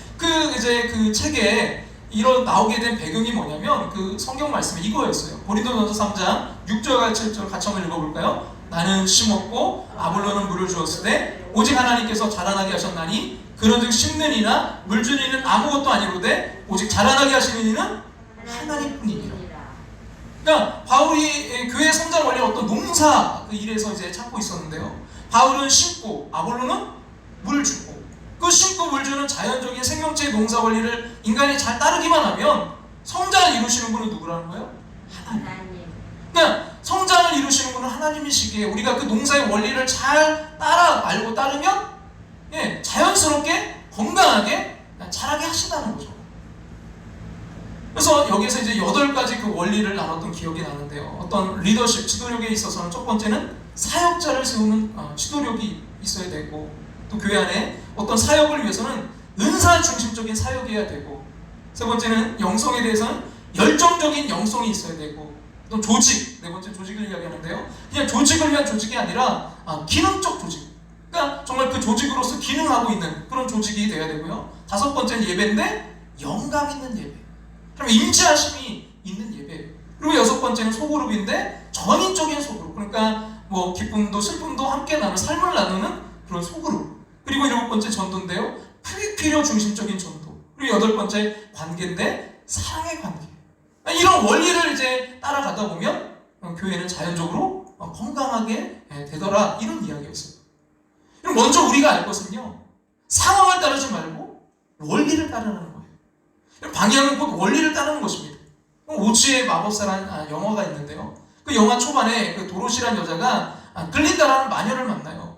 이제 그 책에 이런 나오게 된 배경이 뭐냐면 그 성경 말씀이 이거였어요. 고린도전서 3장 6절과 7절 같이 한번 읽어볼까요? 나는 심었고 아볼로는 물을 주었으되 오직 하나님께서 자라나게 하셨나니 그런즉 심는 이나 물 주는 이는 아무것도 아니로되 오직 자라나게 하시는 이는 하나님뿐이니라. 그러니까 바울이 교회 성장 원리 어떤 농사 그 일에서 이제 찾고 있었는데요. 바울은 심고 아볼로는 물 주고, 그 심고 물 주는 자연적인 생명체의 농사 원리를 인간이 잘 따르기만 하면 성장을 이루시는 분은 누구라는 거예요? 하나님. 그러니까 성장을 이루시는 분은 하나님이시기에 우리가 그 농사의 원리를 잘 알고 따르면 자연스럽게 건강하게 자라게 하신다는 거죠. 그래서 여기서 이제 8가지 그 원리를 나눴던 기억이 나는데요. 어떤 리더십, 지도력에 있어서는 첫 번째는 사역자를 세우는 지도력이 있어야 되고, 또 교회 안에 어떤 사역을 위해서는 은사 중심적인 사역이어야 되고, 세 번째는 영성에 대해서는 열정적인 영성이 있어야 되고, 또 조직, 네 번째 조직을 이야기하는데요. 그냥 조직을 위한 조직이 아니라 기능적 조직, 그러니까 정말 그 조직으로서 기능하고 있는 그런 조직이 돼야 되고요. 5번째는 예배인데 영감 있는 예배, 그럼 임재하심이 있는 예배. 그리고 6번째는 소그룹인데 전인적인 소그룹, 그러니까 뭐 기쁨도 슬픔도 함께 나누는, 삶을 나누는 그런 소그룹. 그리고 7번째 전도인데요, 필요 중심적인 전도. 그리고 8번째 관계인데 사랑의 관계. 이런 원리를 이제 따라가다 보면 교회는 자연적으로 건강하게 되더라, 이런 이야기였어요. 그럼 먼저 우리가 알 것은요, 상황을 따르지 말고 원리를 따르는 거예요. 방향은 곧 원리를 따르는 것입니다. 오즈의 마법사라는 영화가 있는데요. 그 영화 초반에 그 도로시라는 여자가 글린다라는 마녀를 만나요.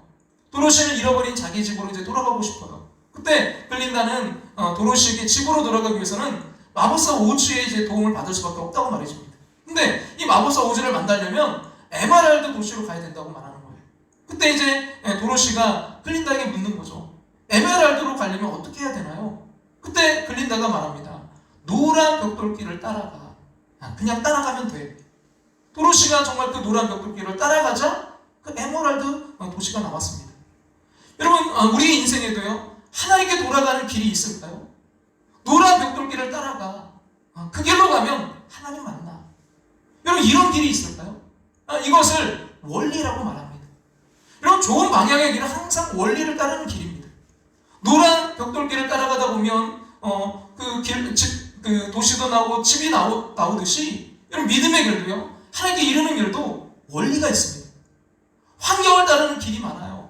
도로시는 잃어버린 자기 집으로 이제 돌아가고 싶어요. 그때 글린다는 도로시에게 집으로 돌아가기 위해서는 마법사 오즈의 이제 도움을 받을 수밖에 없다고 말해줍니다. 근데 이 마법사 오즈를 만나려면 에메랄드 도시로 가야 된다고 말하는 거예요. 그때 이제 도로시가 글린다에게 묻는 거죠. 에메랄드로 가려면 어떻게 해야 되나요? 그때 글린다가 말합니다. 노란 벽돌길을 따라가. 그냥 따라가면 돼. 도로시가 정말 그 노란 벽돌길을 따라가자 그 에메랄드 도시가 나왔습니다. 여러분, 우리 인생에도요, 하나님께 돌아가는 길이 있을까요? 노란 벽돌길을 따라가. 그 길로 가면 하나님 만나. 여러분, 이런 길이 있을까요? 이것을 원리라고 말합니다. 여러분, 좋은 방향의 길은 항상 원리를 따르는 길입니다. 노란 벽돌길을 따라가다 보면 그 도시도 나오고 집이 나오듯이 여러분, 믿음의 길도요, 하나님께 이르는 길도 원리가 있습니다. 환경을 따르는 길이 많아요.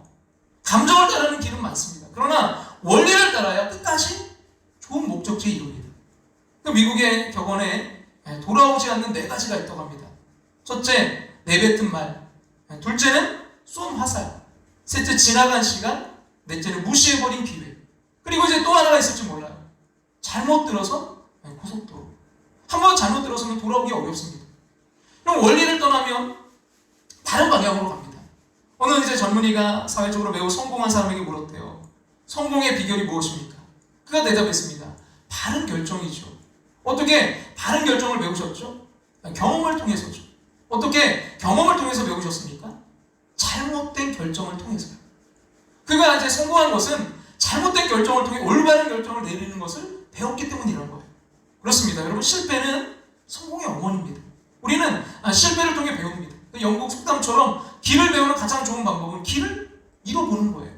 감정을 따르는 길은 많습니다. 그러나 원리를 따라야 끝까지 좋은 목적지에 이룹니다. 미국의 격언에 돌아오지 않는 4가지가 있다고 합니다. 첫째, 내뱉은 말. 둘째는 쏜 화살. 셋째, 지나간 시간. 넷째는 무시해버린 기회. 그리고 이제 또 하나가 있을지 몰라요. 잘못 들어서 고속도로. 한번 잘못 들어서면 돌아오기 어렵습니다. 그럼 원리를 떠나면 다른 방향으로 갑니다. 어느 이제 젊은이가 사회적으로 매우 성공한 사람에게 물었대요. 성공의 비결이 무엇입니까? 그가 대답했습니다. 바른 결정이죠. 어떻게 바른 결정을 배우셨죠? 경험을 통해서죠. 어떻게 경험을 통해서 배우셨습니까? 잘못된 결정을 통해서요. 그가 이제 성공한 것은 잘못된 결정을 통해 올바른 결정을 내리는 것을 배웠기 때문이라는 거예요. 그렇습니다. 여러분, 실패는 성공의 어머니입니다. 우리는 실패를 통해 배웁니다. 영국 속담처럼 길을 배우는 가장 좋은 방법은 길을 잃어보는 거예요.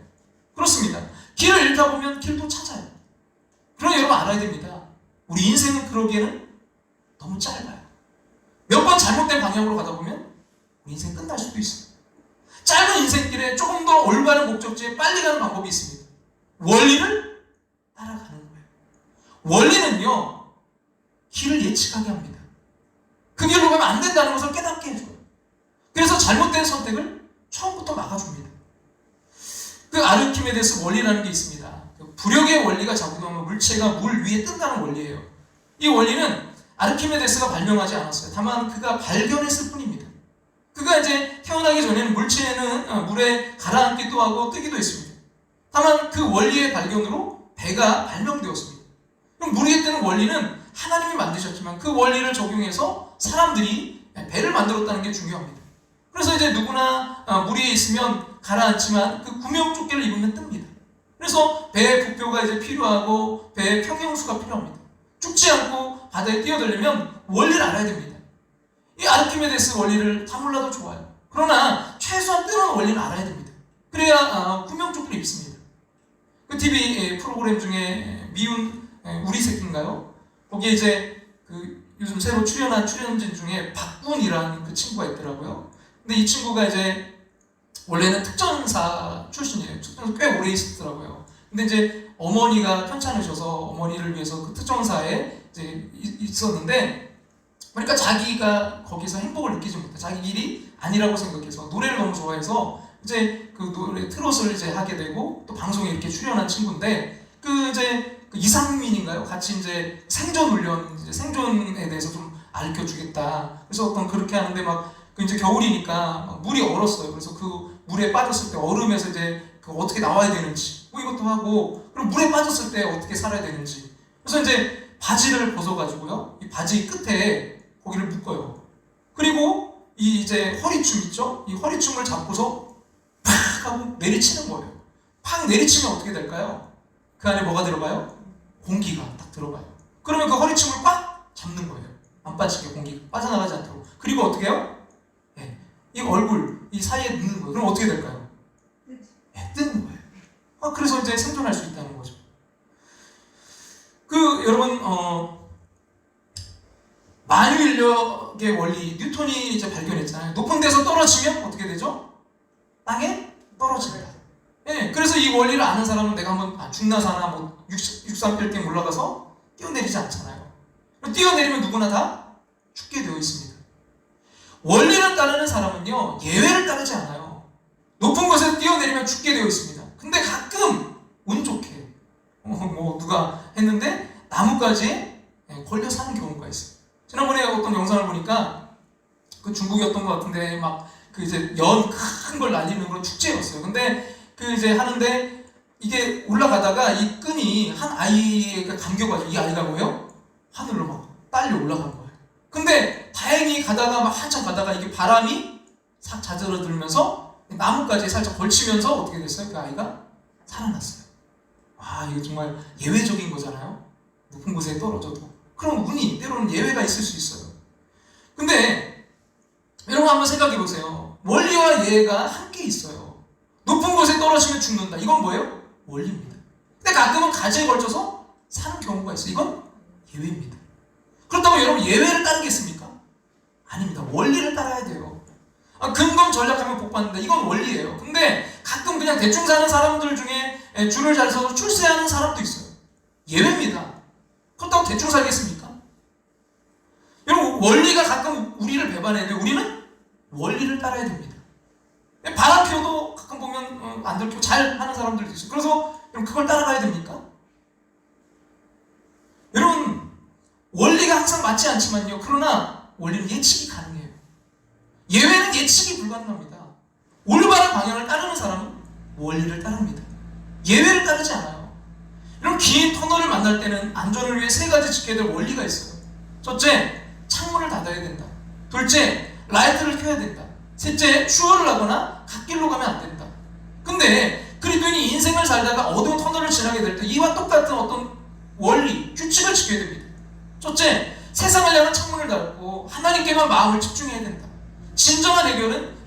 그렇습니다. 길을 잃다 보면 길도 찾아요. 그러나 여러분 알아야 됩니다. 우리 인생은 그러기에는 너무 짧아요. 몇 번 잘못된 방향으로 가다 보면 우리 인생 끝날 수도 있어요. 짧은 인생길에 조금 더 올바른 목적지에 빨리 가는 방법이 있습니다. 원리를 따라가는 거예요. 원리는요, 길을 예측하게 합니다. 그 길로 가면 안 된다는 것을 깨닫게 해줘요. 그래서 잘못된 선택을 처음부터 막아줍니다. 그 아르키메데스 원리라는 게 있습니다. 부력의 원리가 작동하면 물체가 물 위에 뜬다는 원리예요. 이 원리는 아르키메데스가 발명하지 않았어요. 다만 그가 발견했을 뿐입니다. 그가 이제 태어나기 전에는 물체는 물에 가라앉기도 하고 뜨기도 했습니다. 다만 그 원리의 발견으로 배가 발명되었습니다. 그럼 물 위에 뜨는 원리는 하나님이 만드셨지만 그 원리를 적용해서 사람들이 배를 만들었다는 게 중요합니다. 그래서 이제 누구나 물 위에 있으면 가라앉지만 그 구명조끼를 입으면 뜹니다. 그래서 배의 부표가 이제 필요하고 배의 평형수가 필요합니다. 죽지 않고 바다에 뛰어들려면 원리를 알아야 됩니다. 이 아르키메데스 원리를 다 몰라도 좋아요. 그러나 최소한 뜨는 원리는 알아야 됩니다. 그래야 구명조끼를 입습니다. 그 TV 프로그램 중에 미운 우리 새끼인가요? 거기에 이제 그 요즘 새로 출연한 출연진 중에 박군이라는 그 친구가 있더라고요. 근데 이 친구가 이제 원래는 특전사 출신이에요. 특전사 꽤 오래 있었더라고요. 근데 이제 어머니가 편찮으셔서 어머니를 위해서 그 특전사에 이제 있었는데, 그러니까 자기가 거기서 행복을 느끼지 못해. 자기 일이 아니라고 생각해서 노래를 너무 좋아해서 이제 그 노래 트롯을 이제 하게 되고 또 방송에 이렇게 출연한 친구인데, 그 이제 그 이상민인가요? 같이 이제 생존 훈련, 이제 생존에 대해서 좀 알려주겠다. 그래서 어떤 그렇게 하는데 막 그 이제 겨울이니까 막 물이 얼었어요. 그래서 그 물에 빠졌을 때 얼음에서 이제 그 어떻게 나와야 되는지 뭐 이것도 하고, 그리고 물에 빠졌을 때 어떻게 살아야 되는지. 그래서 이제 바지를 벗어가지고요, 이 바지 끝에 거기를 묶어요. 그리고 이 이제 허리춤 있죠? 이 허리춤을 잡고서 팍 하고 내리치는 거예요. 팍 내리치면 어떻게 될까요? 그 안에 뭐가 들어가요? 공기가 딱 들어가요. 그러면 그 허리춤을 꽉 잡는 거예요. 안 빠지게 공기가 빠져나가지 않도록. 그리고 어떻게 해요? 이 얼굴 이 사이에 넣는 거예요. 그럼 어떻게 될까요? 뜨는 거예요. 그래서 이제 생존할 수 있다는 거죠. 그 여러분 만유인력의 원리 뉴턴이 이제 발견했잖아요. 높은 데서 떨어지면 어떻게 되죠? 땅에 떨어진다. 예, 그래서 이 원리를 아는 사람은 내가 한번 중나사나 뭐 63빌딩 올라가서 뛰어내리지 않잖아요. 뛰어내리면 누구나 다 죽게 되어 있습니다. 원리를 따르는 사람은요, 예외를 따르지 않아요. 높은 곳에서 뛰어내리면 죽게 되어 있습니다. 근데 가끔 운 좋게 뭐 누가 했는데 나뭇가지에 걸려 사는 경우가 있어요. 지난번에 어떤 영상을 보니까 그 중국이었던 것 같은데 막 그 이제 연 큰 걸 날리는 그런 축제였어요. 근데 그 이제 하는데 이게 올라가다가 이 끈이 한 아이에게 감겨가지고 이 아이가 뭐예요? 하늘로 막 딸려 올라간 거예요. 근데 다행히 가다가 막 한참 가다가 이게 바람이 싹 자저러들면서 나뭇가지에 살짝 걸치면서 어떻게 됐어요? 그 아이가 살아났어요. 와, 이거 정말 예외적인 거잖아요. 높은 곳에 떨어져도. 그럼 운이 때로는 예외가 있을 수 있어요. 근데 여러분 한번 생각해 보세요. 원리와 예외가 함께 있어요. 높은 곳에 떨어지면 죽는다. 이건 뭐예요? 원리입니다. 근데 가끔은 가지에 걸쳐서 사는 경우가 있어요. 이건 예외입니다. 그렇다고 여러분 예외를 따르겠습니까? 아닙니다. 원리를 따라야 돼요. 근검 전략하면 복 받는다. 이건 원리예요. 근데 가끔 그냥 대충 사는 사람들 중에 줄을 잘 서서 출세하는 사람도 있어요. 예외입니다. 그렇다고 대충 살겠습니까? 여러분, 원리가 가끔 우리를 배반해야 돼요. 우리는 원리를 따라야 됩니다. 바람 피워도 가끔 보면 안 들키고 잘 하는 사람들도 있어요. 그래서 여러분, 그걸 따라가야 됩니까? 여러분, 원리가 항상 맞지 않지만요. 그러나 원리는 예측이 가능해요. 예외는 예측이 불가능합니다. 올바른 방향을 따르는 사람은 원리를 따릅니다. 예외를 따르지 않아요. 이런 긴 터널을 만날 때는 안전을 위해 3가지 지켜야 될 원리가 있어요. 첫째, 창문을 닫아야 된다. 둘째, 라이트를 켜야 된다. 셋째, 슈어를 하거나 갓길로 가면 안 된다. 근데 그리스도인이 인생을 살다가 어두운 터널을 지나게 될 때 이와 똑같은 어떤 원리, 규칙을 지켜야 됩니다. 첫째, 세상을 향한 창문을 닫고 하나님께만 마음을 집중해야 된다. 진정한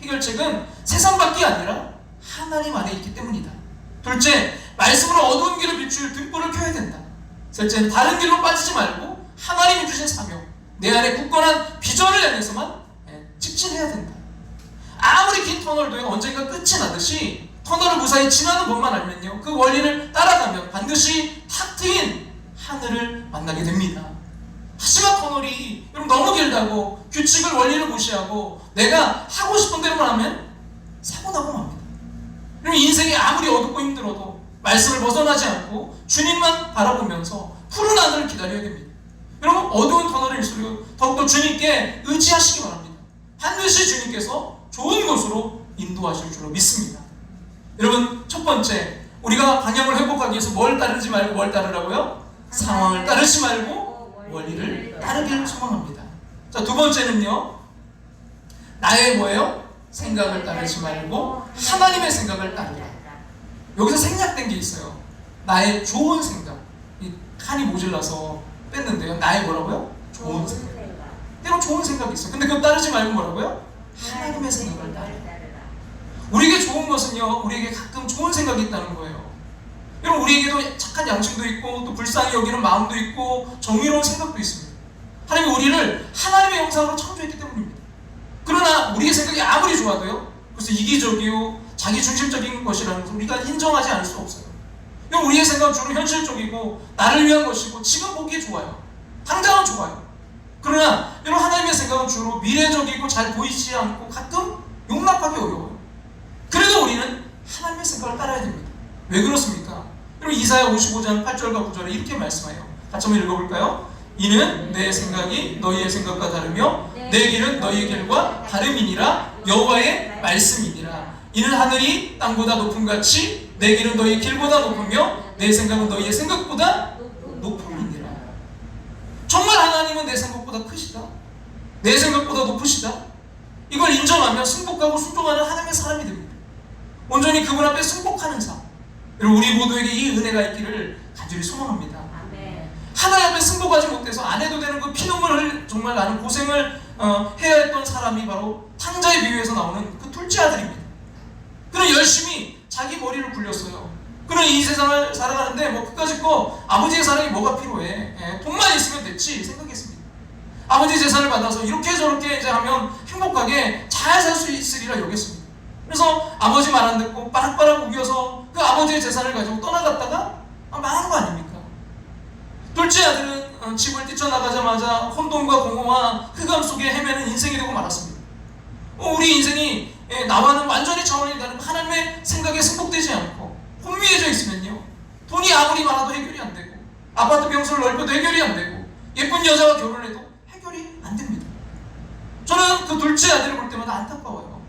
해결책은 세상 밖이 아니라 하나님 안에 있기 때문이다. 둘째, 말씀으로 어두운 길을 비출 등불을 켜야 된다. 셋째는 다른 길로 빠지지 말고 하나님이 주신 사명, 내 안에 굳건한 비전을 향해서만 직진해야 된다. 아무리 긴 터널도 언젠가 끝이 나듯이 터널을 무사히 지나는 법만 알면요, 그 원리를 따라가면 반드시 탁 트인 하늘을 만나게 됩니다. 하지만 터널이 여러분 너무 길다고 규칙을 원리를 무시하고 내가 하고 싶은 대로만 하면 사고나고 맙니다. 여러분, 인생이 아무리 어둡고 힘들어도 말씀을 벗어나지 않고 주님만 바라보면서 푸른 하늘을 기다려야 됩니다. 여러분, 어두운 터널일수록 더욱더 주님께 의지하시기 바랍니다. 반드시 주님께서 좋은 곳으로 인도하실 줄로 믿습니다. 여러분, 첫 번째, 우리가 방향을 회복하기 위해서 뭘 따르지 말고 뭘 따르라고요? 상황을 따르지 말고 원리를 따르기를 소망합니다. 자, 두 번째는요, 나의 뭐예요? 생각을 따르지 말고 하나님의 생각을 따르라. 여기서 생략된 게 있어요. 나의 좋은 생각. 이 칸이 모질라서 뺐는데요. 나의 뭐라고요? 좋은 생각. 때로 좋은 생각이 있어요. 근데 그거 따르지 말고 뭐라고요? 하나님의 생각을 따르라. 우리에게 좋은 것은요, 우리에게 가끔 좋은 생각이 있다는 거예요. 여러분, 우리에게도 착한 양심도 있고 또 불쌍히 여기는 마음도 있고 정의로운 생각도 있습니다. 하나님이 우리를 하나님의 형상으로 창조했기 때문입니다. 그러나 우리의 생각이 아무리 좋아도요, 그래서 이기적이고 자기중심적인 것이라는 것을 우리가 인정하지 않을 수 없어요. 우리의 생각은 주로 현실적이고 나를 위한 것이고 지금 보기에 좋아요. 당장은 좋아요. 그러나 여러분, 하나님의 생각은 주로 미래적이고 잘 보이지 않고 가끔 용납하기 어려워요. 그래도 우리는 하나님의 생각을 따라야 됩니다. 왜 그렇습니까? 여러분, 이사야 55장 8절과 9절에 이렇게 말씀해요. 같이 한번 읽어볼까요? 이는 내 생각이 너희의 생각과 다르며 내 길은 너희의 길과 다름이니라. 여호와의 말씀이니라. 이는 하늘이 땅보다 높음같이 내 길은 너희의 길보다 높으며 내 생각은 너희의 생각보다 높음이니라. 정말 하나님은 내 생각보다 크시다, 내 생각보다 높으시다, 이걸 인정하면 승복하고 순종하는 하나님의 사람이 됩니다. 온전히 그분 앞에 승복하는 삶, 우리 모두에게 이 은혜가 있기를 간절히 소망합니다. 하나님 앞에 승복하지 못해서 안 해도 되는 그 피눈물을 정말 나는 고생을 해야 했던 사람이 바로 탕자의 비유에서 나오는 그 둘째 아들입니다. 그는 열심히 자기 머리를 굴렸어요. 그는 이 세상을 살아가는데 뭐 그까짓 거 아버지의 사랑이 뭐가 필요해, 돈만 있으면 됐지 생각했습니다. 아버지 재산을 받아서 이렇게 저렇게 이제 하면 행복하게 잘 살 수 있으리라 여겼습니다. 그래서 아버지 말 안 듣고 빠락빠락 우겨서 그 아버지의 재산을 가지고 떠나갔다가 망한 거 아닙니까? 둘째 아들은 집을 뛰쳐나가자마자 혼돈과 공허와 흑암 속에 헤매는 인생이 되고 말았습니다. 우리 인생이 나와는 완전히 차원이 다른 하나님의 생각에 승복되지 않고 혼미해져 있으면요, 돈이 아무리 많아도 해결이 안 되고 아파트 평수를 넓혀도 해결이 안 되고 예쁜 여자와 결혼해도 해결이 안 됩니다. 저는 그 둘째 아들을 볼 때마다 안타까워요.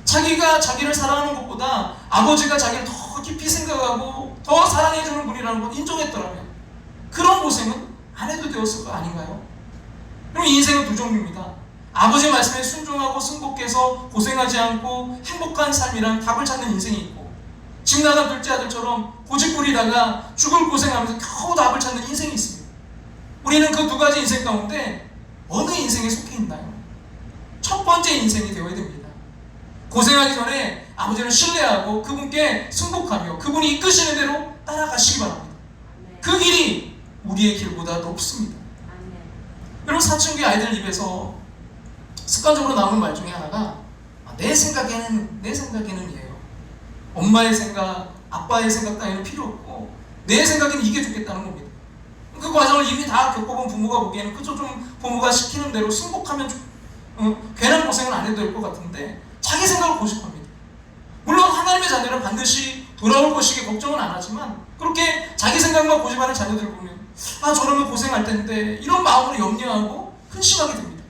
자기가 자기를 사랑하는 것보다 아버지가 자기를 더 깊이 생각하고 더 사랑해주는 분이라는 걸 인정했더라면 그런 고생은 안 해도 되었을 거 아닌가요? 그럼 인생은 두 종류입니다. 아버지 말씀에 순종하고 승복해서 고생하지 않고 행복한 삶이란 답을 찾는 인생이 있고, 집 나간 둘째 아들처럼 고집 부리다가 죽을 고생하면서 겨우 답을 찾는 인생이 있습니다. 우리는 그 두 가지 인생 가운데 어느 인생에 속해 있나요? 첫 번째 인생이 되어야 됩니다. 고생하기 전에 아버지를 신뢰하고 그분께 승복하며 그분이 이끄시는 대로 따라가시기 바랍니다. 그 길이 우리의 길보다 높습니다. 여러분, 사춘기 아이들 입에서 습관적으로 나오는 말 중에 하나가 내 생각에는 이에요. 엄마의 생각, 아빠의 생각 따위는 필요 없고 내 생각에는 이게 좋겠다는 겁니다. 그 과정을 이미 다 겪어본 부모가 보기에는 그저 좀 부모가 시키는 대로 승복하면 괜한 고생은 안 해도 될 것 같은데 자기 생각을 고집합니다. 물론 하나님의 자녀는 반드시 돌아올 것이기 걱정은 안 하지만 그렇게 자기 생각만 고집하는 자녀들 보면 저러면 고생할 텐데 이런 마음으로 염려하고 근심하게 됩니다.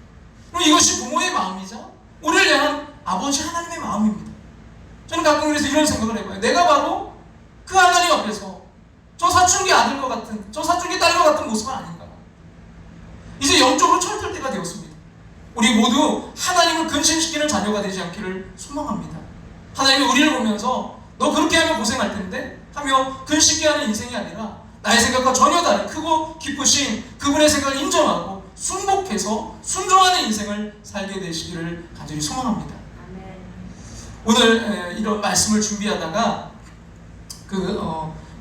그럼 이것이 부모의 마음이자 우리를 향한 아버지 하나님의 마음입니다. 저는 가끔 그래서 이런 생각을 해봐요. 내가 바로 그 하나님 앞에서 저 사춘기 아들과 같은, 저 사춘기 딸과 같은 모습은 아닌가. 이제 영적으로 철들 때가 되었습니다. 우리 모두 하나님을 근심시키는 자녀가 되지 않기를 소망합니다. 하나님이 우리를 보면서 너 그렇게 하면 고생할 텐데 하며 근심케 하는 인생이 아니라 나의 생각과 전혀 다른 크고 기쁘신 그분의 생각을 인정하고 순복해서 순종하는 인생을 살게 되시기를 간절히 소망합니다. 오늘 이런 말씀을 준비하다가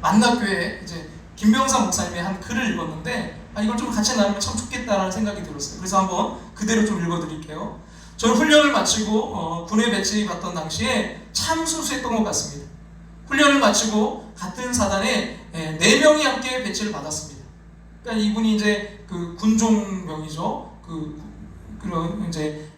만나교회 이제 김병삼 목사님의 한 글을 읽었는데 이걸 좀 같이 나누면 참 좋겠다라는 생각이 들었어요. 그래서 한번 그대로 좀 읽어드릴게요. 저는 훈련을 마치고 군에 배치받던 당시에 참 순수했던 것 같습니다. 훈련을 마치고 같은 사단에 4명이 함께 배치를 받았습니다. 그러니까 이분이 이제 그 군종명이죠. 그런 이제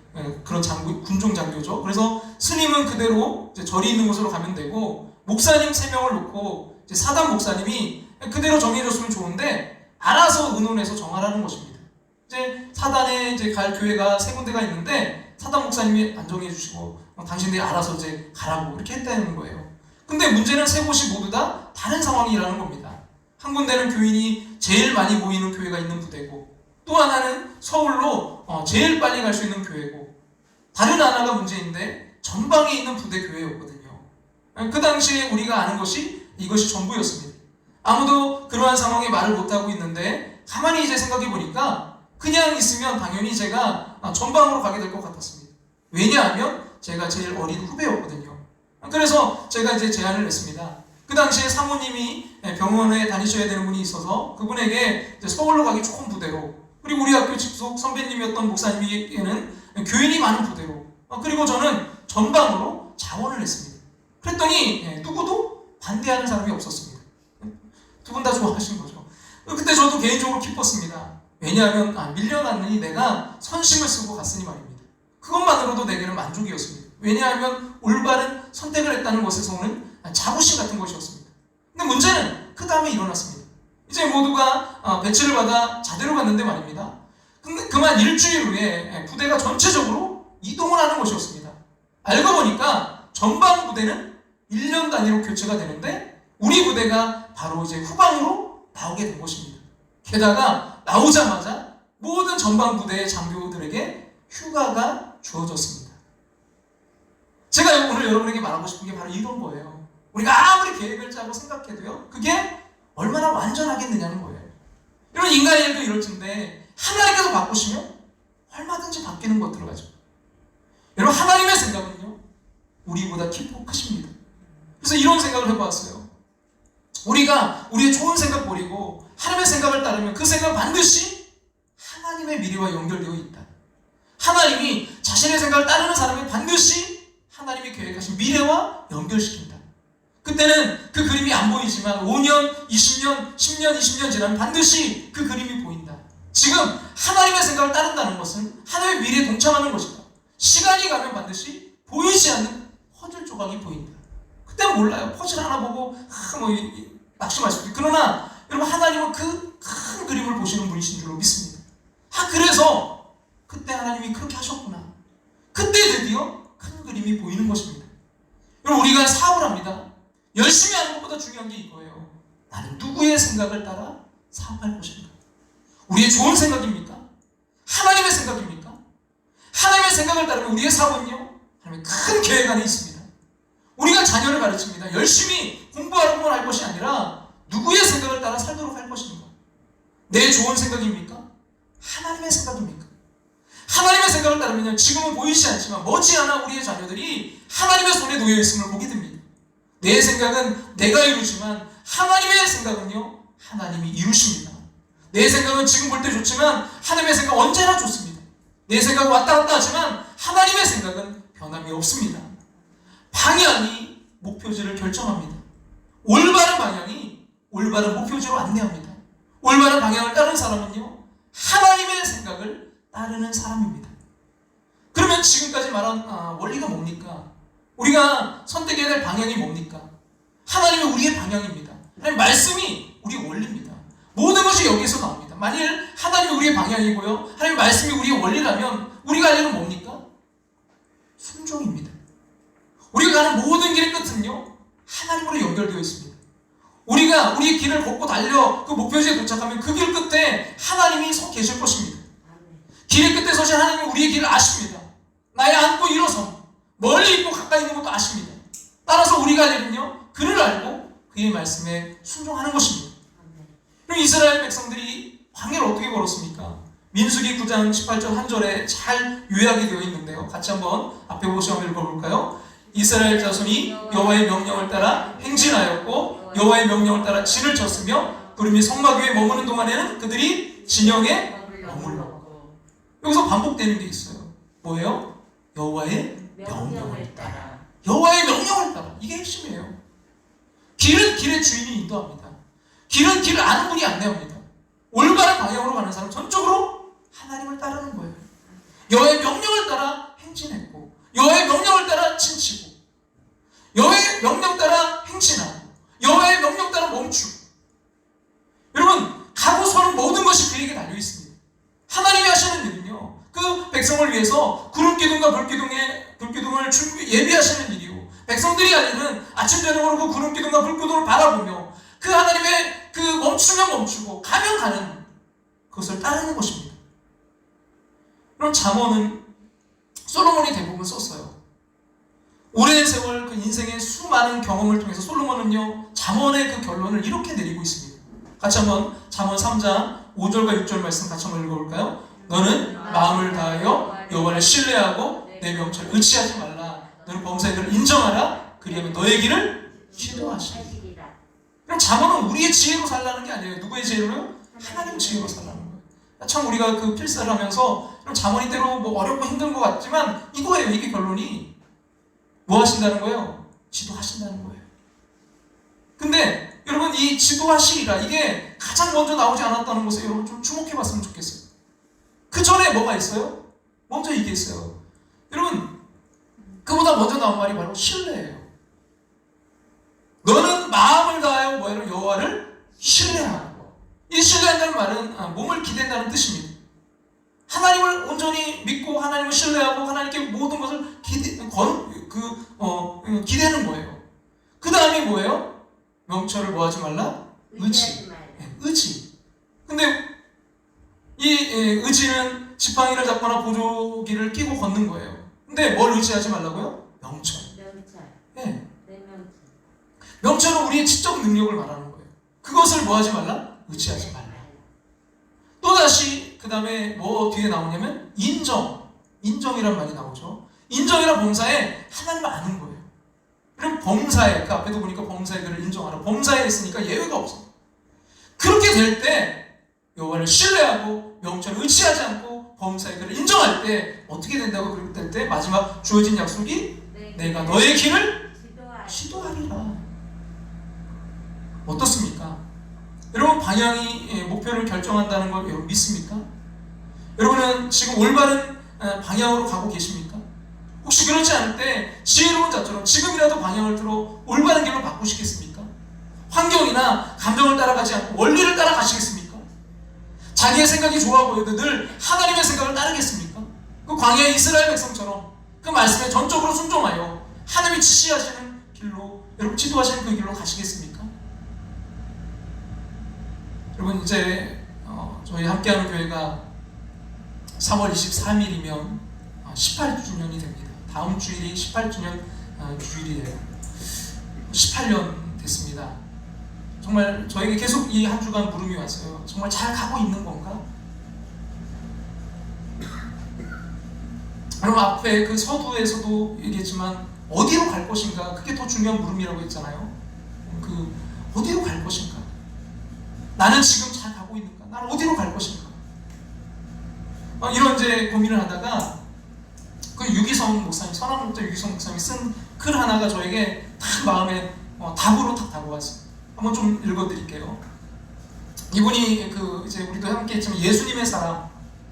그런 군종 장교죠. 그래서 스님은 그대로 이제 절이 있는 곳으로 가면 되고 목사님 3명을 놓고 이제 사단 목사님이 그대로 정해줬으면 좋은데 알아서 의논해서 정하라는 것입니다. 이제 사단에 이제 갈 교회가 3군데가 있는데 사단 목사님이 안 정해주시고 당신들이 알아서 이제 가라고 이렇게 했다는 거예요. 근데 문제는 3곳이 모두 다 다른 상황이라는 겁니다. 한 군데는 교인이 제일 많이 모이는 교회가 있는 부대고 또 하나는 서울로 제일 빨리 갈 수 있는 교회고 다른 하나가 문제인데 전방에 있는 부대 교회였거든요. 그 당시에 우리가 아는 것이 이것이 전부였습니다. 아무도 그러한 상황에 말을 못하고 있는데 가만히 이제 생각해 보니까 그냥 있으면 당연히 제가 전방으로 가게 될 것 같았습니다. 왜냐하면 제가 제일 어린 후배였거든요. 그래서 제가 이제 제안을 했습니다. 그 당시에 사모님이 병원에 다니셔야 되는 분이 있어서 그분에게 이제 서울로 가기 좋은 부대로 그리고 우리 학교 직속 선배님이었던 목사님에게는 교인이 많은 부대로 그리고 저는 전방으로 자원을 했습니다. 그랬더니 누구도 반대하는 사람이 없었습니다. 두 분 다 좋아하신 거죠. 그때 저도 개인적으로 기뻤습니다. 왜냐하면 밀려났느니 내가 선심을 쓰고 갔으니 말입니다. 그것만으로도 내게는 만족이었습니다. 왜냐하면 올바른 선택을 했다는 것에서 오는 자부심 같은 것이었습니다. 근데 문제는 그 다음에 일어났습니다. 이제 모두가 배치를 받아 자대로 갔는데 말입니다. 근데 그만 일주일 후에 부대가 전체적으로 이동을 하는 것이었습니다. 알고 보니까 전방 부대는 1년 단위로 교체가 되는데 우리 부대가 바로 이제 후방으로 나오게 된 것입니다. 게다가 나오자마자 모든 전방 부대의 장교들에게 휴가가 주어졌습니다. 제가 오늘 여러분에게 말하고 싶은 게 바로 이런 거예요. 우리가 아무리 계획을 짜고 생각해도요, 그게 얼마나 완전하겠느냐는 거예요. 이런 인간의 일도 이럴 텐데 하나님께서 바꾸시면 얼마든지 바뀌는 것 들어가죠. 여러분 하나님의 생각은요 우리보다 깊고 크십니다. 그래서 이런 생각을 해봤어요. 우리가 우리의 좋은 생각 버리고 하나님의 생각을 따르면 그 생각은 반드시 하나님의 미래와 연결되어 있다. 하나님이 자신의 생각을 따르는 사람이 반드시 하나님이 계획하신 미래와 연결시킨다. 그때는 그 그림이 안 보이지만 5년, 20년, 10년, 20년 지나면 반드시 그 그림이 보인다. 지금 하나님의 생각을 따른다는 것은 하나님의 미래에 동참하는 것이다. 시간이 가면 반드시 보이지 않는 퍼즐 조각이 보인다. 그때는 몰라요. 퍼즐 하나 보고 낙심할 수도 있고. 그러나 여러분 하나님은 그 큰 그림을 보시는 분이신 줄로 믿습니다. 그래서 그때 하나님이 그렇게 하셨구나. 그때 드디어 큰 그림이 보이는 것입니다. 여러분 우리가 사업을 합니다. 열심히 하는 것보다 중요한 게 이거예요. 나는 누구의 생각을 따라 사업할 것인가? 우리의 좋은 생각입니까? 하나님의 생각입니까? 하나님의 생각을 따르면 우리의 사업은요 하나님의 큰 계획 안에 있습니다. 우리가 자녀를 가르칩니다. 열심히 공부하려고만 할 것이 아니라 누구의 생각을 따라 살도록 할 것인가? 내 좋은 생각입니까? 하나님의 생각입니까? 하나님의 생각을 따르면 지금은 보이지 않지만 머지않아 우리의 자녀들이 하나님의 손에 놓여 있음을 보게 됩니다. 내 생각은 내가 이루지만 하나님의 생각은요 하나님이 이루십니다. 내 생각은 지금 볼 때 좋지만 하나님의 생각은 언제나 좋습니다. 내 생각은 왔다 갔다 하지만 하나님의 생각은 변함이 없습니다. 방향이 목표지를 결정합니다. 올바른 방향이 올바른 목표지로 안내합니다. 올바른 방향을 따르는 사람은요, 하나님의 생각을 따르는 사람입니다. 그러면 지금까지 말한 원리가 뭡니까? 우리가 선택해야 될 방향이 뭡니까? 하나님이 우리의 방향입니다. 하나님 말씀이 우리의 원리입니다. 모든 것이 여기서 나옵니다. 만일 하나님이 우리의 방향이고요, 하나님 말씀이 우리의 원리라면 우리가 할 일은 뭡니까? 순종입니다. 우리가 가는 모든 길의 끝은요, 하나님으로 연결되어 있습니다. 우리가 우리의 길을 걷고 달려 그 목표지에 도착하면 그 길 끝에 하나님이 서 계실 것입니다. 길의 끝에 서신 하나님은 우리의 길을 아십니다. 나의 앉고 일어섬, 멀리 있고 가까이 있는 것도 아십니다. 따라서 우리가 할 일은요, 그를 알고 그의 말씀에 순종하는 것입니다. 그럼 이스라엘 백성들이 광야를 어떻게 걸었습니까? 민수기 9장 18절 한 절에 잘 요약이 되어 있는데요, 같이 한번 앞에 보시 한번 읽어볼까요? 이스라엘 자손이 여호와의 명령을 따라 행진하였고 여호와의 명령을 따라 진을 쳤으며 구름이 성막 위에 머무는 동안에는 그들이 진영에 머물렀고. 여기서 반복되는 게 있어요. 뭐예요? 여호와의 명령을 따라. 여호와의 명령을 따라. 이게 핵심이에요. 길은 길의 주인이 인도합니다. 길은 길을 아는 분이 안내합니다. 올바른 방향으로 가는 사람 전적으로 하나님을 따르는 거예요. 여호와의 명령을 따라 행진했고 여호와의 명령을 따라 진치고 여호와의 명령 따라 행진하고 여호와의 명령 따라 멈추고. 여러분, 가고 서는 모든 것이 그에게 달려 있습니다. 하나님이 하시는 일은요, 그 백성을 위해서 구름기둥과 불기둥을 예비하시는 일이요, 백성들이 할 일은 아침 저녁으로 그 구름기둥과 불기둥을 바라보며 그 하나님의 그 멈추면 멈추고 가면 가는 그것을 따르는 것입니다. 그럼 잠언은 솔로몬이 대부분 썼어요. 오랜 세월 그 인생의 수많은 경험을 통해서 솔로몬은요, 잠언의 그 결론을 이렇게 내리고 있습니다. 같이 한번 잠언 3장 5절과 6절 말씀 같이 한번 읽어볼까요? 너는 마음을 다하여 여호와를 신뢰하고 내 명철을 의지하지 말라. 너는 범사의 그를 인정하라. 그리하면 너의 길을 지도하시리라. 그럼 잠언은 우리의 지혜로 살라는 게 아니에요. 누구의 지혜로요? 하나님 지혜로 살라는 거예요. 참 우리가 그 필사를 하면서 잠언이 때로 뭐 어렵고 힘든 것 같지만 이거예요. 이게 결론이. 뭐 하신다는 거예요? 지도하신다는 거예요. 근데 여러분, 이 지도하시리라, 이게 가장 먼저 나오지 않았다는 것에 여러분 좀 주목해 봤으면 좋겠어요. 그 전에 뭐가 있어요? 먼저 이게 있어요. 여러분, 그보다 먼저 나온 말이 바로 신뢰예요. 너는 마음을 다하여 뭐예요? 여호와를 신뢰하고. 이 신뢰한다는 말은 몸을 기댄다는 뜻입니다. 하나님을 온전히 믿고 하나님을 신뢰하고 하나님께 모든 것을 기대는 거예요. 그 다음에 뭐예요? 명철을 뭐하지 말라? 의지. 의지. 근데 이 의지는 지팡이를 잡거나 보조기를 끼고 걷는 거예요. 근데 뭘 의지하지 말라고요? 명철. 네. 명철은 우리의 지적 능력을 말하는 거예요. 그것을 뭐하지 말라? 의지하지 말라. 또다시 그 다음에 뭐 뒤에 나오냐면 인정이란 말이 나오죠. 인정이란 범사에 하나님을 아는 거예요. 그럼 범사에, 그 앞에도 보니까 범사에 그를 인정하라. 범사에 있으니까 예외가 없어요. 그렇게 될 때 여호와를 신뢰하고 명철을 의지하지 않고 범사에 그를 인정할 때 어떻게 된다고? 그렇게 될 때 마지막 주어진 약속이 내가 너의 길을 지도하리라. 어떻습니까? 여러분, 방향이 목표를 결정한다는 걸 여러분 믿습니까? 여러분은 지금 올바른 방향으로 가고 계십니까? 혹시 그렇지 않을 때 지혜로운 자처럼 지금이라도 방향을 틀어 올바른 길로 바꾸시겠습니까? 환경이나 감정을 따라가지 않고 원리를 따라가시겠습니까? 자기의 생각이 좋아 보여도 늘 하나님의 생각을 따르겠습니까? 그 광야의 이스라엘 백성처럼 그 말씀에 전적으로 순종하여 하나님이 지시하시는 길로, 여러분 지도하시는 그 길로 가시겠습니까? 여러분, 이제 저희 함께하는 교회가 3월 23일이면 18주년이 됩니다. 다음 주일이 18주년 주일이에요. 18년 됐습니다. 정말 저에게 계속 이 한 주간 물음이 왔어요. 정말 잘 가고 있는 건가? 여러분, 앞에 그 서두에서도 얘기했지만 어디로 갈 것인가? 그게 더 중요한 물음이라고 했잖아요. 그 어디로 갈 것인가? 나는 지금 잘 가고 있는가? 나는 어디로 갈 것인가? 이런 이제 고민을 하다가 그 유기성 목사님, 선한목자 유기성 목사님이 쓴 글 하나가 저에게 딱 마음에 답으로 딱 다가왔어요. 한번 좀 읽어드릴게요. 이분이 이제 우리도 함께 했지만 예수님의 사람,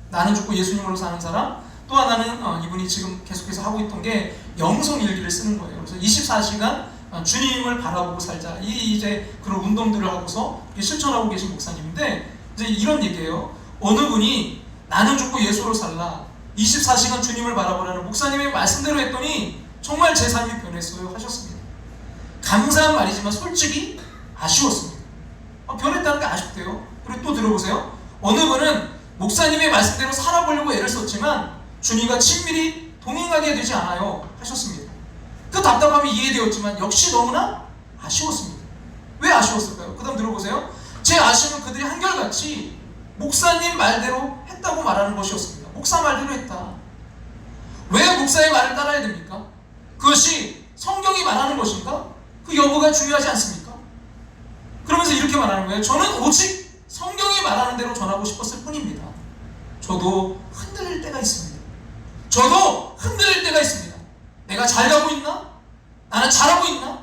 나는 죽고 예수님으로 사는 사람, 또 하나는 이분이 지금 계속해서 하고 있던 게 영성일기를 쓰는 거예요. 그래서 24시간 주님을 바라보고 살자, 이제 그런 운동들을 하고서 실천하고 계신 목사님인데, 이제 이런 얘기예요. 어느 분이 나는 죽고 예수로 살라, 24시간 주님을 바라보라는 목사님의 말씀대로 했더니 정말 제 삶이 변했어요 하셨습니다. 감사한 말이지만 솔직히 아쉬웠습니다. 변했다는 게 아쉽대요. 그리고 또 들어보세요. 어느 분은 목사님의 말씀대로 살아보려고 애를 썼지만 주님과 친밀히 동행하게 되지 않아요 하셨습니다. 그 답답함이 이해되었지만 역시 너무나 아쉬웠습니다. 왜 아쉬웠을까요? 그 다음 들어보세요. 제 아쉬움은 그들이 한결같이 목사님 말대로 했다고 말하는 것이었습니다. 목사 말대로 했다. 왜 목사의 말을 따라야 됩니까? 그것이 성경이 말하는 것인가? 그 여부가 중요하지 않습니까? 그러면서 이렇게 말하는 거예요. 저는 오직 성경이 말하는 대로 전하고 싶었을 뿐입니다. 저도 흔들릴 때가 있습니다. 저도 흔들릴 때가 있습니다. 내가 잘 가고 있나? 나는 잘하고 있나?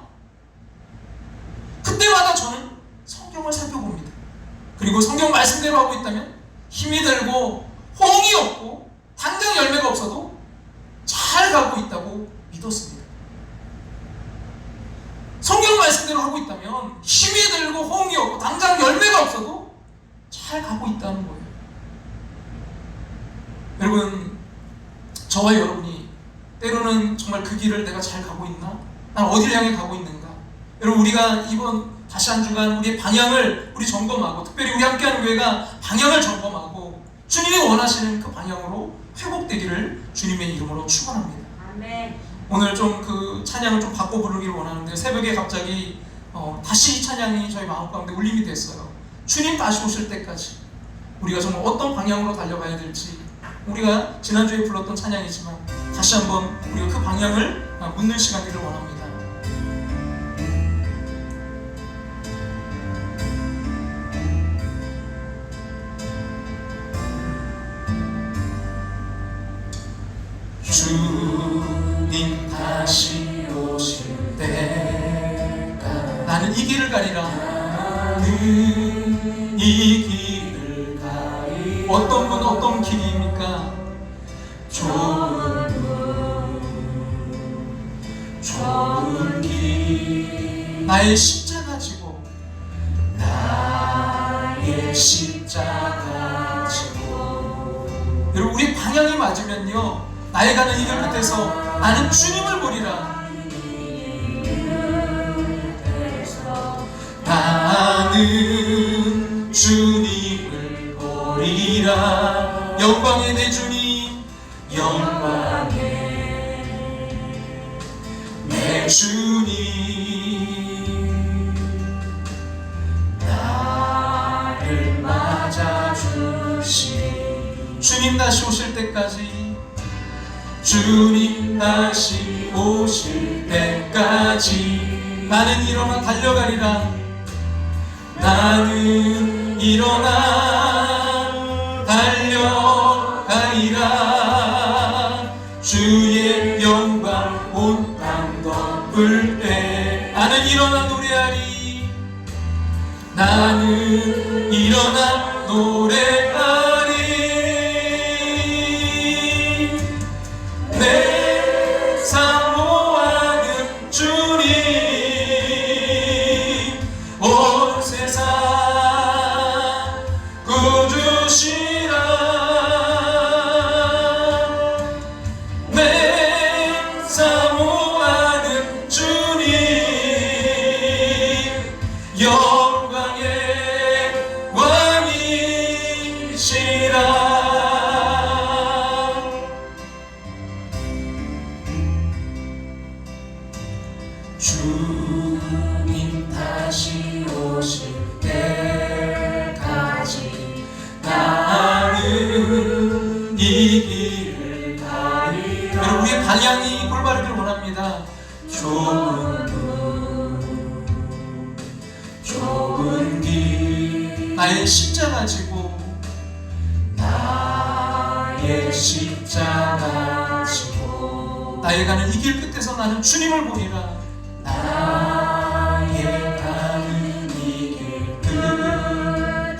그때마다 저는 성경을 살펴봅니다. 그리고 성경 말씀대로 하고 있다면 힘이 들고 호응이 없고 당장 열매가 없어도 잘 가고 있다고 믿었습니다. 성경 말씀대로 하고 있다면 힘이 들고 호응이 없고 당장 열매가 없어도 잘 가고 있다는 거예요. 여러분, 저와 여러분이 때로는 정말 그 길을 내가 잘 가고 있나? 난 어디를 향해 가고 있는가? 여러분, 우리가 이번 다시 한 주간 우리의 방향을 우리 점검하고, 특별히 우리 함께하는 교회가 방향을 점검하고 주님이 원하시는 그 방향으로 회복되기를 주님의 이름으로 축원합니다. 아멘. 오늘 좀 그 찬양을 좀 바꿔 부르기를 원하는데, 새벽에 갑자기 다시 이 찬양이 저희 마음 가운데 울림이 됐어요. 주님 다시 오실 때까지 우리가 정말 어떤 방향으로 달려가야 될지, 우리가 지난주에 불렀던 찬양이지만 다시 한번 우리가 그 방향을 묻는 시간이기를 원합니다. 주님 다시 오실 때까 나는 이 길을 가리라. 나는 이 길을 가리라. 어떤 분, 어떤 길입니까? 좋은 길. 나의 십자가 지고, 나의 십자가 지고. 여러분, 우리 방향이 맞으면요, 나의 가는 이 길 끝에서 나는 주님을 보리라. 나는 주님을 보리라. 영광의 내 주님, 영광의 내 주님, 나를 맞아주시. 주님 다시 오실 때까지, 주님 다시 오실 때까지 나는 일어나 달려가리라. 나는 일어나 달려가리라. 주의 영광 온 땅 덮을 때 나는 일어나 노래하리. 나는 일어나 노래하리. 내 사모하는 주님, 온 세상 구주시라. 내 사모하는 주님, 영광의 왕이시라. 주님 다시 오실 때까지 나는 이 길을 가리라. 여러분, 우리의 방향이 올바르길 원합니다. 좋은 길. 나의 십자가 지고, 나의 십자가 지고 나의 가는 이 길 끝에서 나는 주님을 보리라. 나의 가는 이 길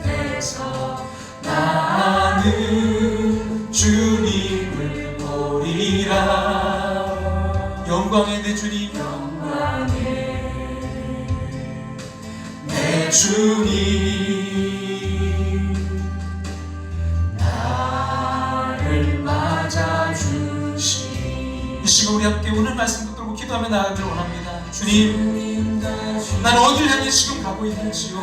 끝에서 나는 주님을 보리라. 영광의 내 주님, 내 주님 나를 맞아주시. 이 시간 우리 함께 오늘 말씀 붙들고 기도하며 나아가기를 원합니다. 주님, 나는 어디를 향해 지금 가고 있는지요,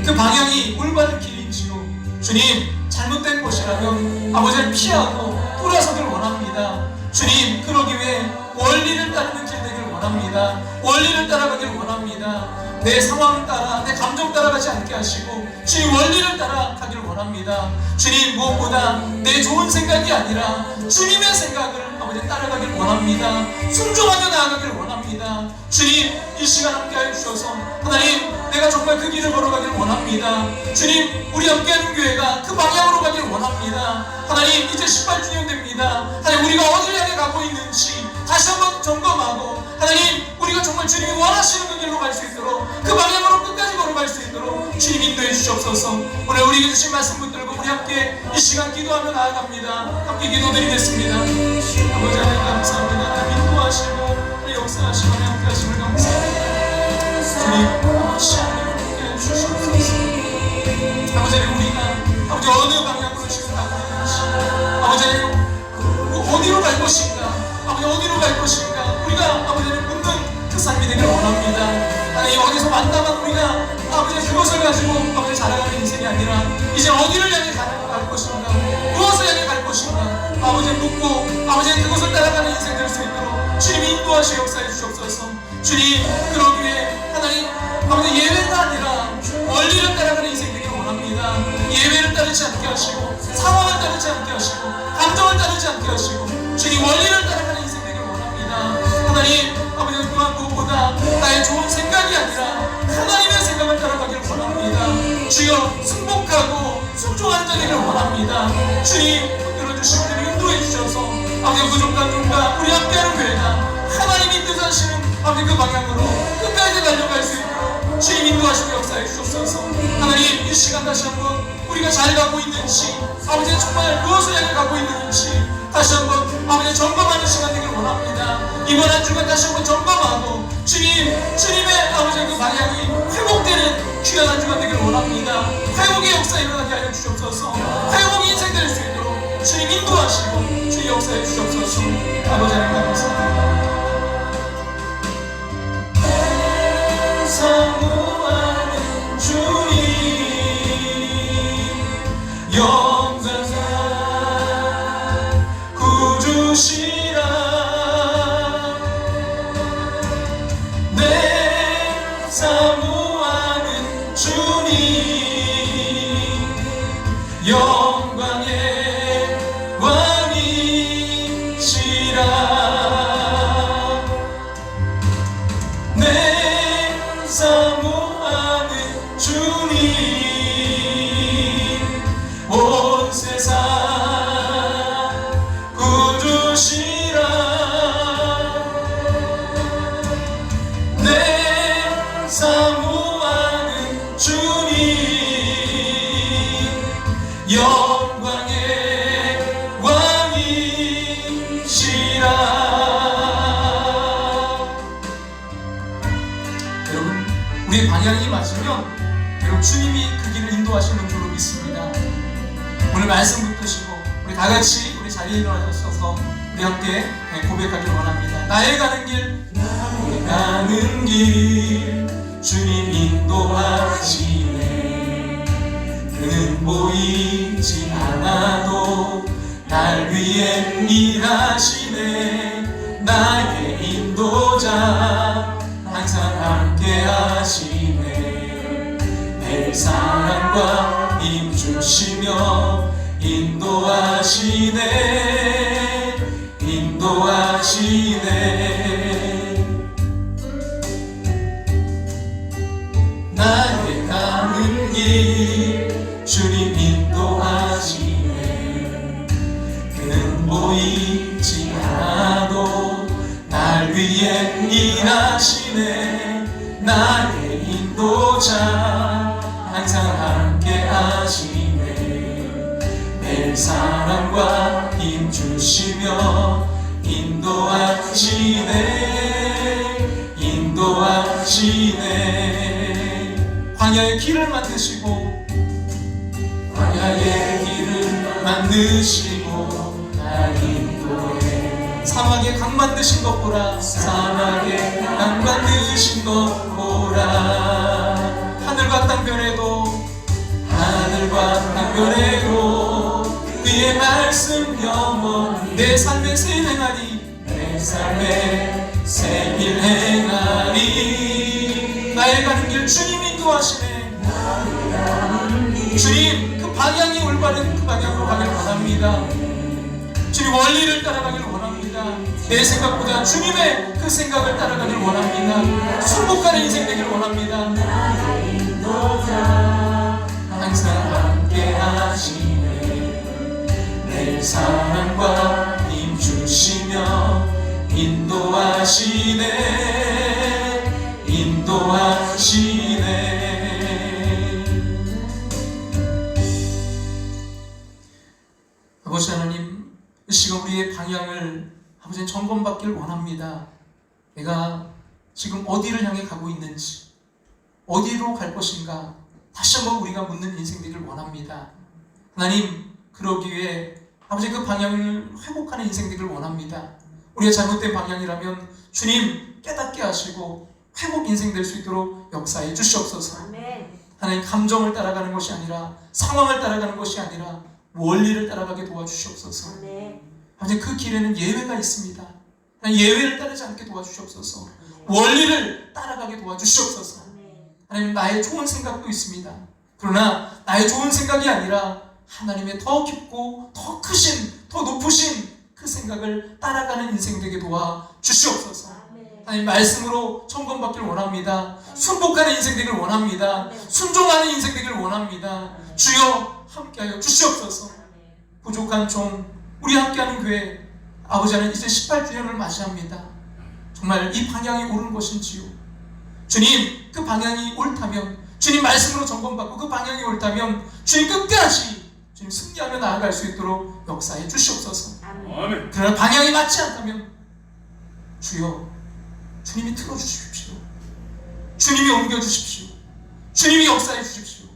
그 방향이 올바른 길인지요, 주님 잘못된 곳이라면 아버지를 피하고 돌아서기를 원합니다. 주님, 그러기 위해 원리를 따르는 길 되기를 원합니다. 원리를 따라가기를 원합니다. 내 상황을 따라, 내 감정 따라가지 않게 하시고 주님 원리를 따라가기를 원합니다. 주님, 무엇보다 내 좋은 생각이 아니라 주님의 생각을 아버지 따라가기를 원합니다. 순종하며 나아가기를 원합니다. 주님, 이 시간 함께하여 주셔서 하나님, 내가 정말 그 길을 걸어가기를 원합니다. 주님, 우리 함께하는 교회가 그 방향으로 가기를 원합니다. 하나님, 이제 18주년 됩니다. 하나님, 우리가 어디를 향해 가고 있는지 다시 한번 점검하고 하나님, 우리가 정말 주님이 원하시는 그 길로 갈 수 있도록, 그 방향으로 끝까지 걸어갈 수 있도록 주님 인도해 주시옵소서. 오늘 우리에게 주신 말씀 붙들고 우리 함께 이 시간 기도하며 나아갑니다. 함께 기도드리겠습니다. 아버지 하나님 감사합니다. 하나님 인도하시고 역사하시고 함께 하심을 감사합니다. 주님, 시간을 함께 주시옵소서. 아버지 하나님, 우리가 아버지 어느 방향으로 지금 가고 있는지, 아버지 하나님 어디로 갈 것인가, 아버지 어디로 갈 것인가, 우리가 아버지를 묻는 그 삶이 되기를 원합니다. 하나님, 어디서 만나면 우리가 아버지 그것을 가지고 아버지 자라가는 인생이 아니라 이제 어디를 향해 갈 것인가, 무엇을 향해 갈 것인가, 아버지 묻고 아버지 그것을 따라가는 인생 될 수 있도록 주님이 인도하시고 역사해 주시옵소서. 주님, 그러기 위해 하나님 아버지 예외가 아니라 원리를 따라가는 인생 되기를 원합니다. 예외를 따르지 않게 하시고 상황을 따르지 않게 하시고 감정을 따르지 않게 하시고 주님 원리를 따라가는 인생 되기를 원합니다. 하나님 아버지, 또한 무엇보다 나의 좋은 생각이 아니라 하나님의 생각을 따라가기를 원합니다. 주여, 승복하고 순종하는 자 되기를 원합니다. 주님, 들어주시고 인도해 주셔서 아버지 부족한 종과 우리 함께하는 교회가 하나님이 뜻하시는 아버지 그 방향으로 끝까지 달려갈 수 있도록 주님 인도하시고 역사해 주옵소서. 하나님, 이 시간 다시 한번 우리가 잘 가고 있는지, 아버지 정말 무엇을 향해 가고 있는지 다시 한번 아버지 점검하는 시간 되기를 원합니다. 이번 한 주간 다시 한번 점검하고 주님의 아버지 그 방향이 회복되는 귀한 한 주간 되기를 원합니다. 회복의 역사 일어나게 하여 주옵소서. 회복이 인생 될 수 있도록 주님 인도하시고 주님 역사해 주옵소서. 아버지 하나님 감사합니다. 사모하는 주님, 영광한 구주시라. 내 사모하는 주님, 영광의 왕이시라. 사모하는 주님, 온 세상 구주시라. 내 사모하는 주님, 영광의 왕이시라. 우리의 방향이 맞으면 여러분 주님이 그 길을 인도하시는 줄로 믿습니다. 오늘 말씀 붙드시고 우리 다같이 우리 자리에 일어나셔서 우리 함께 고백하기를 원합니다. 나의 가는 길, 나의 가는 길 주님 인도하시네. 그는 보이지 않아도 날 위해 일하시네. 나의 인도자 항상 함께 하시네. 내 사랑과 힘 주시며 인도하시네. 인도하시네. 나의 가는 길 주님 인도하시네. 그는 보이지 않아도 하시네. 나의 인도자 항상 함께 하시네. 내 사랑과 힘 주시며 인도하시네. 인도하시네. 광야의 길을 만드시고 광야의 길을 만드시고 날 인도해. 사막에 강 만드신 것 보라. 사막에 강 만드신 것 보라. 하늘과 땅 변해도 하늘과 땅 변해도 그의 말씀 영원. 내 삶의 새 일 행하리. 내 삶의 새 일 행하리. 나의 가는 길 주님 인도하시네. 주님 그 방향이 올바른 그 방향으로 가길 원합니다. 주님 원리를 따라가길 원합니다. 내 생각보다 주님의 그 생각을 따라가길 원합니다. 순복하는 인생 되길 원합니다. 항상 함께 하시네. 내 사랑과 힘 주시며 인도하시네. 인도하시네. 아버지 하나님, 이 시간 우리의 방향을 아버지 점검받길 원합니다. 내가 지금 어디를 향해 가고 있는지, 어디로 갈 것인가 다시 한번 우리가 묻는 인생 되길 원합니다. 하나님, 그러기 위해 아버지 그 방향을 회복하는 인생 되길 원합니다. 우리가 잘못된 방향이라면 주님 깨닫게 하시고 회복 인생 될 수 있도록 역사해 주시옵소서. 하나님, 감정을 따라가는 것이 아니라, 상황을 따라가는 것이 아니라 원리를 따라가게 도와주시옵소서. 아버지 그 길에는 예외가 있습니다. 예외를 따르지 않게 도와주시옵소서. 원리를 따라가게 도와주시옵소서. 하나님, 나의 좋은 생각도 있습니다. 그러나 나의 좋은 생각이 아니라 하나님의 더 깊고 더 크신, 더 높으신 그 생각을 따라가는 인생 되게 도와주시옵소서. 하나님, 말씀으로 점검받길 원합니다. 순복하는 인생 되길 원합니다. 순종하는 인생 되길 원합니다. 주여 함께하여 주시옵소서. 부족한 종, 우리 함께하는 교회 아버지는 이제 18주년을 맞이합니다. 정말 이 방향이 옳은 것인지요? 주님, 그 방향이 옳다면, 주님 말씀으로 점검받고 그 방향이 옳다면 주님 끝까지 주님 승리하며 나아갈 수 있도록 역사해 주시옵소서. 아멘. 그러나 방향이 맞지 않다면 주여, 주님이 틀어주십시오. 주님이 옮겨주십시오. 주님이 역사해 주십시오.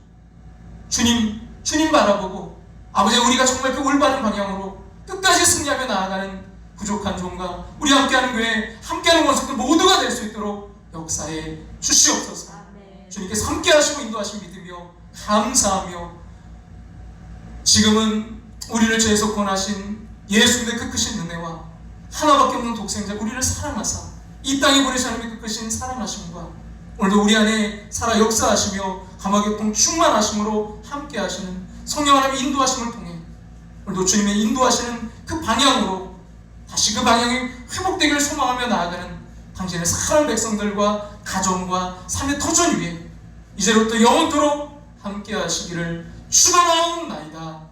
주님 바라보고 아버지, 우리가 정말 그 올바른 방향으로 끝까지 승리하며 나아가는 부족한 종과 우리 함께하는 교회, 함께하는 원석들 모두가 될 수 있도록 역사해 주시옵소서. 주님께서 함께하시고 인도하신 믿으며 감사하며, 지금은 우리를 죄에서 구원하신 예수님의 그 크신 은혜와 하나밖에 없는 독생자 우리를 사랑하사 이 땅에 보내신 하나님의 그 크신 사랑하심과 오늘도 우리 안에 살아 역사하시며 감화교통 충만하심으로 함께하시는 성령 하나님의 인도하심을 통해 오늘도 주님의 인도하시는 그 방향으로 다시 그 방향이 회복되기를 소망하며 나아가는 당신의 사랑하는 백성들과 가정과 삶의 터전 위에 이제로부터 영원토록 함께하시기를 축원하옵나이다.